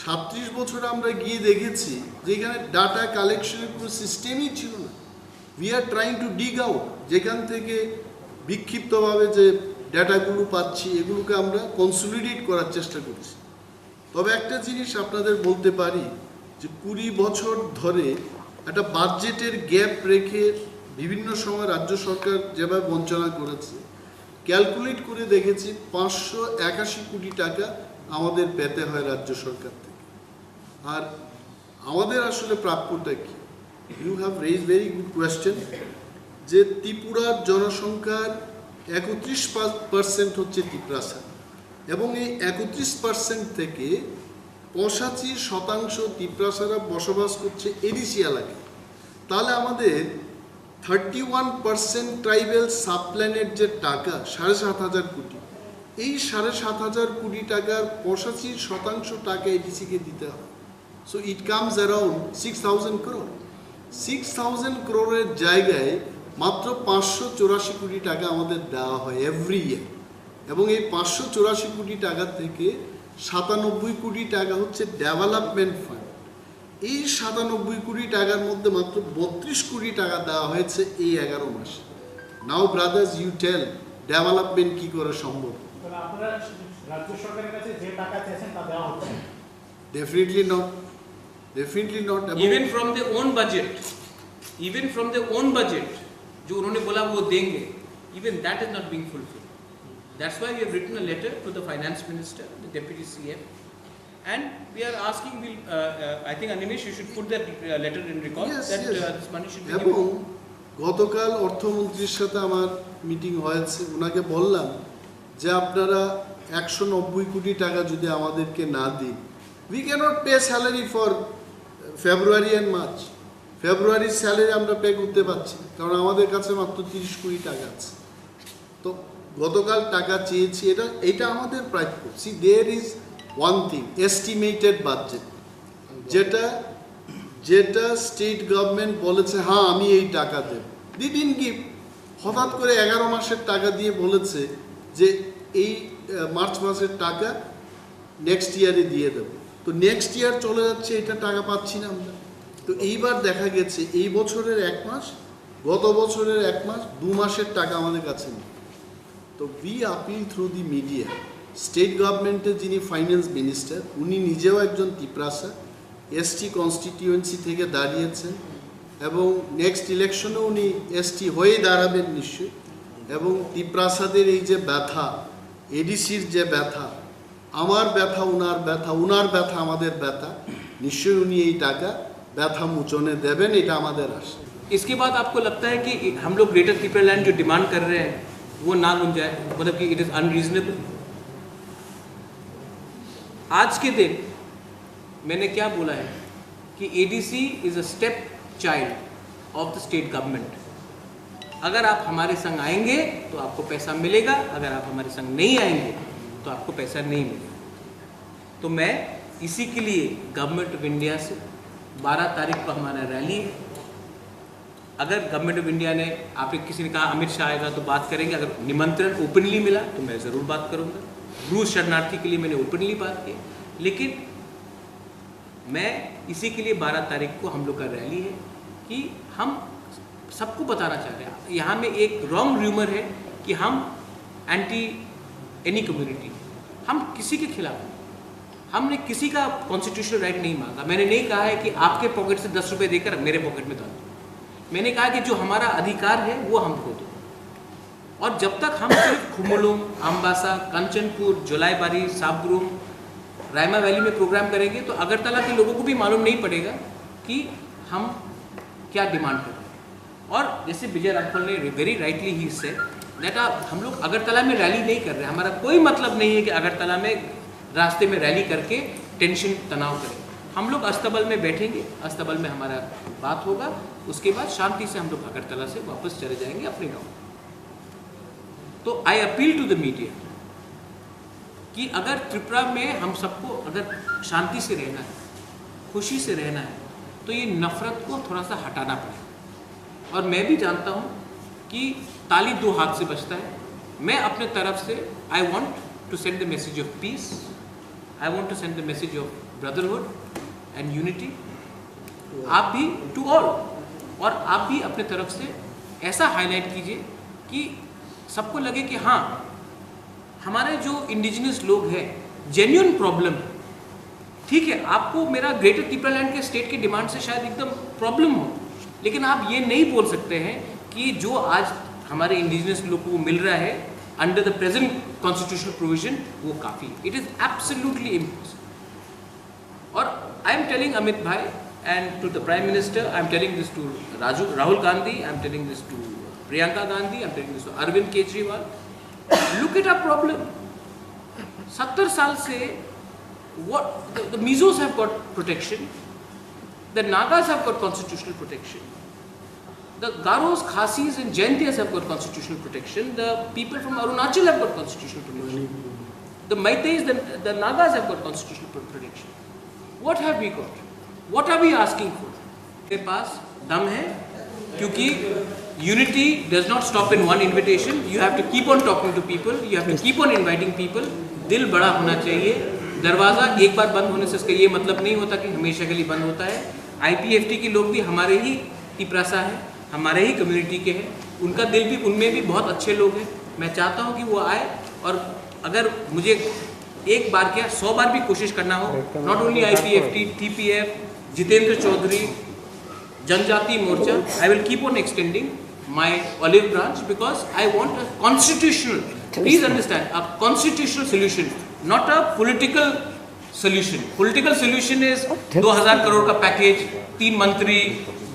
37 বছর আমরা গিয়ে দেখেছি যে এখানে ডাটা কালেকশনের কোনো সিস্টেমই ছিল না। We are trying to ডিগ out, যেখান থেকে বিক্ষিপ্তভাবে যে ডেটাগুলো পাচ্ছি এগুলোকে আমরা কনসলিডেট করার চেষ্টা করছি। তবে একটা জিনিস আপনাদের বলতে পারি যে 20 বছর ধরে একটা বাজেটের গ্যাপ রেখে বিভিন্ন সময় রাজ্য সরকার যেভাবে বঞ্চনা করেছে, ক্যালকুলেট করে দেখেছি 581 কোটি টাকা আমাদের পেতে হয় রাজ্য সরকার থেকে। আর আমাদের আসলে প্রাপ্যটা কি? You have raise very good question যে ত্রিপুরার জনসংখ্যার 31% হচ্ছে তিপ্রাসা এবং এই 31% থেকে 85% তিপ্রাসারা বসবাস করছে এডিসি এলাকায়। তাহলে আমাদের 31% ট্রাইবেল সাবপ্ল্যানের যে টাকা 7,500 কোটি, এই 7,500 কোটি টাকার 85% টাকা এডিসিকে দিতে হবে। So it comes around 6,000 crore। 6,000 crore জায়গায় মাত্র 584 কোটি টাকা আমাদের দেওয়া হয় এভরি ইয়ার। এবং এই 584 কোটি টাকা থেকে 97 কোটি টাকা হচ্ছে ডেভেলপমেন্ট ফান্ড। এই 97 কোটি টাকার মধ্যে মাত্র 32 কোটি টাকা দেওয়া হয়েছে এই 11 মাসে। নাও ব্রাদার্স ইউ টেল ডেভেলপমেন্ট কি করে সম্ভব? আপনারা রাজ্য সরকারের কাছে যে টাকা চেয়েছেন তা দেওয়া হচ্ছে? Definitely not, definitely not. Even from the own budget, even from the own budget जो उन्होंने बोला वो देंगे, even that is not being fulfilled. That's why we have written a letter to the finance minister, the deputy CM, and we are asking, I think Animesh you should put that letter in record that this money should be এবং given. গতকাল অর্থমন্ত্রীর সাথে আমার meeting হয়েছে, ওনাকে বললাম যে আপনারা 190 কোটি টাকা যদি আমাদেরকে না দিন, we cannot pay salary for February and March। ফেব্রুয়ারির স্যালারি আমরা পে করতে পারছি না, কারণ আমাদের কাছে মাত্র 30 কোটি টাকা আছে। তো গতকাল টাকা চেয়েছি, এটা আমাদের প্রাপ্য। See there is one thing, estimated budget, যেটা স্টেট গভর্নমেন্ট বলেছে হ্যাঁ আমি এই টাকা দেব, দিন গিভ। হঠাৎ করে 11 মাসের টাকা দিয়ে বলেছে যে এই মার্চ মাসের টাকা নেক্সট ইয়ারে দিয়ে দেব। তো নেক্সট ইয়ার চলে যাচ্ছে, এটা টাকা পাচ্ছি না আমরা। তো এইবার দেখা গেছে এই বছরের 1 মাস, গত বছরের 1 মাস, 2 মাসের টাকা আমাদের কাছে নেই। তো we appeal through the media, state গভর্নমেন্টের যিনি ফাইন্যান্স মিনিস্টার উনি নিজেও একজন তিপ্রাসা, এসটি কনস্টিটিউয়েন্সি থেকে দাঁড়িয়েছেন এবং নেক্সট ইলেকশনে উনি এসটি হয়ে দাঁড়াবেন নিশ্চয়ই। এবং তিপ্রাসাদের এই যে ব্যথা, এডিসির যে ব্যথা, আমার ব্যথা উনার ব্যথা, উনার ব্যথা আমাদের ব্যথা, নিশ্চয়ই উনি এই টাকা ব্যথা মোচনে দেবেন, এটা আমাদের আশা। इसके बाद आपको लगता है कि हम लोग ग्रेटर त्रिपुरा लैंड जो डिमांड कर रहे हैं वो ना मिल जाए, मतलब कि इट इज़ अनरीजनेबल? आज के दिन मैंने क्या बोला है कि ADC is a step child of the state government. अगर आप हमारे संग आएंगे तो आपको पैसा मिलेगा, अगर आप हमारे संग नहीं आएंगे तो आपको पैसा नहीं मिलेगा। तो मैं इसी के लिए गवर्नमेंट ऑफ इंडिया से 12 तारीख को हमारा रैली है। अगर गवर्नमेंट ऑफ इंडिया ने, आपने किसी ने कहा अमित शाह आएगा तो बात करेंगे, अगर निमंत्रण ओपनली मिला तो मैं ज़रूर बात करूंगा। रूस शरणार्थी के लिए मैंने ओपनली बात की, लेकिन मैं इसी के लिए 12 तारीख को हम लोग का रैली है कि हम सबको बताना चाह रहे हैं। यहाँ में एक रॉन्ग र्यूमर है कि हम एंटी एनी कम्युनिटी, हम किसी के खिलाफ नहीं। हमने किसी का कॉन्स्टिट्यूशनल राइट नहीं मांगा। मैंने नहीं कहा है कि आपके पॉकेट से 10 रुपये देकर मेरे पॉकेट में डाल दो। मैंने कहा कि जो हमारा अधिकार है वो हमको दो, और जब तक हम सिर्फ खुमुलुंग, अम्बासा, कंचनपुर, जोलाईबारी, साबरूम, रायमा वैली में प्रोग्राम करेंगे तो अगरतला के लोगों को भी मालूम नहीं पड़ेगा कि हम क्या डिमांड कर रहे हैं। और जैसे विजय राघवन ने very rightly he say that हम लोग अगरतला में रैली नहीं कर रहे। हमारा कोई मतलब नहीं है कि अगरतला में रास्ते में रैली करके टेंशन तनाव करें। हम लोग अस्तबल में बैठेंगे, अस्तबल में हमारा बात होगा, उसके बाद शांति से हम लोग अगरतला से वापस चले जाएंगे अपने गाँव। तो I appeal to the media कि अगर त्रिपुरा में हम सबको अगर शांति से रहना है, खुशी से रहना है, तो ये नफरत को थोड़ा सा हटाना पड़ेगा। और मैं भी जानता हूँ कि ताली 2 हाथ से बजता है। मैं अपने तरफ से I want to send the message of peace, I want to send the message of brotherhood and unity. आप भी टू ऑल, और आप भी अपने तरफ से ऐसा हाईलाइट कीजिए कि सबको लगे कि हाँ, हमारे जो इंडिजिनस लोग हैं जेन्युइन प्रॉब्लम, ठीक है, आपको मेरा ग्रेटर त्रिपुरा लैंड के स्टेट की डिमांड से शायद एकदम प्रॉब्लम हो, लेकिन आप ये नहीं बोल सकते हैं कि जो आज हमारे इंडिजिनस लोगों को मिल रहा है under the present constitutional provision वो काफ़ी। It is absolutely impossible. और आई एम टेलिंग अमित भाई and to the prime minister, I am telling this to Rahul Gandhi, I am telling this to Priyanka Gandhi, I am telling this to Arvind Kejriwal, look at our problem. 70 साल से what the Mizos have got protection, the Nagas have got constitutional protection, the Garos, Khasis and Jaintias have got constitutional protection, the people from Arunachal have got constitutional protection, the Meiteis, the Nagas have got constitutional protection. What have we got? What are we asking for? मेरे पास दम है, क्योंकि unity does not stop in one invitation. You have to keep on talking to people. You have to keep on inviting people. दिल बड़ा होना चाहिए। दरवाज़ा एक बार बंद होने से इसका ये मतलब नहीं होता कि हमेशा के लिए बंद होता है। IPFT के लोग भी हमारे ही तिपरासा है, हमारे ही कम्युनिटी के हैं, उनका दिल भी, उनमें भी बहुत अच्छे लोग हैं। मैं चाहता हूँ कि वो आए, और अगर मुझे एक बार क्या 100 बार भी कोशिश करना हो, not only IPFT, TPF, Jitendra Chaudhary, Janajati Morcha, I will keep on extending my olive branch because I want a constitutional, please understand, a constitutional solution, not a political solution. Political solution is 2000 crore का पैकेज, 3 मंत्री,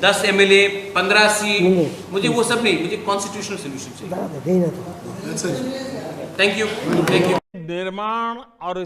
10 MLA, 15 सीट, मुझे वो सब नहीं, मुझे constitutional solution चाहिए। Thank you. निर्माण और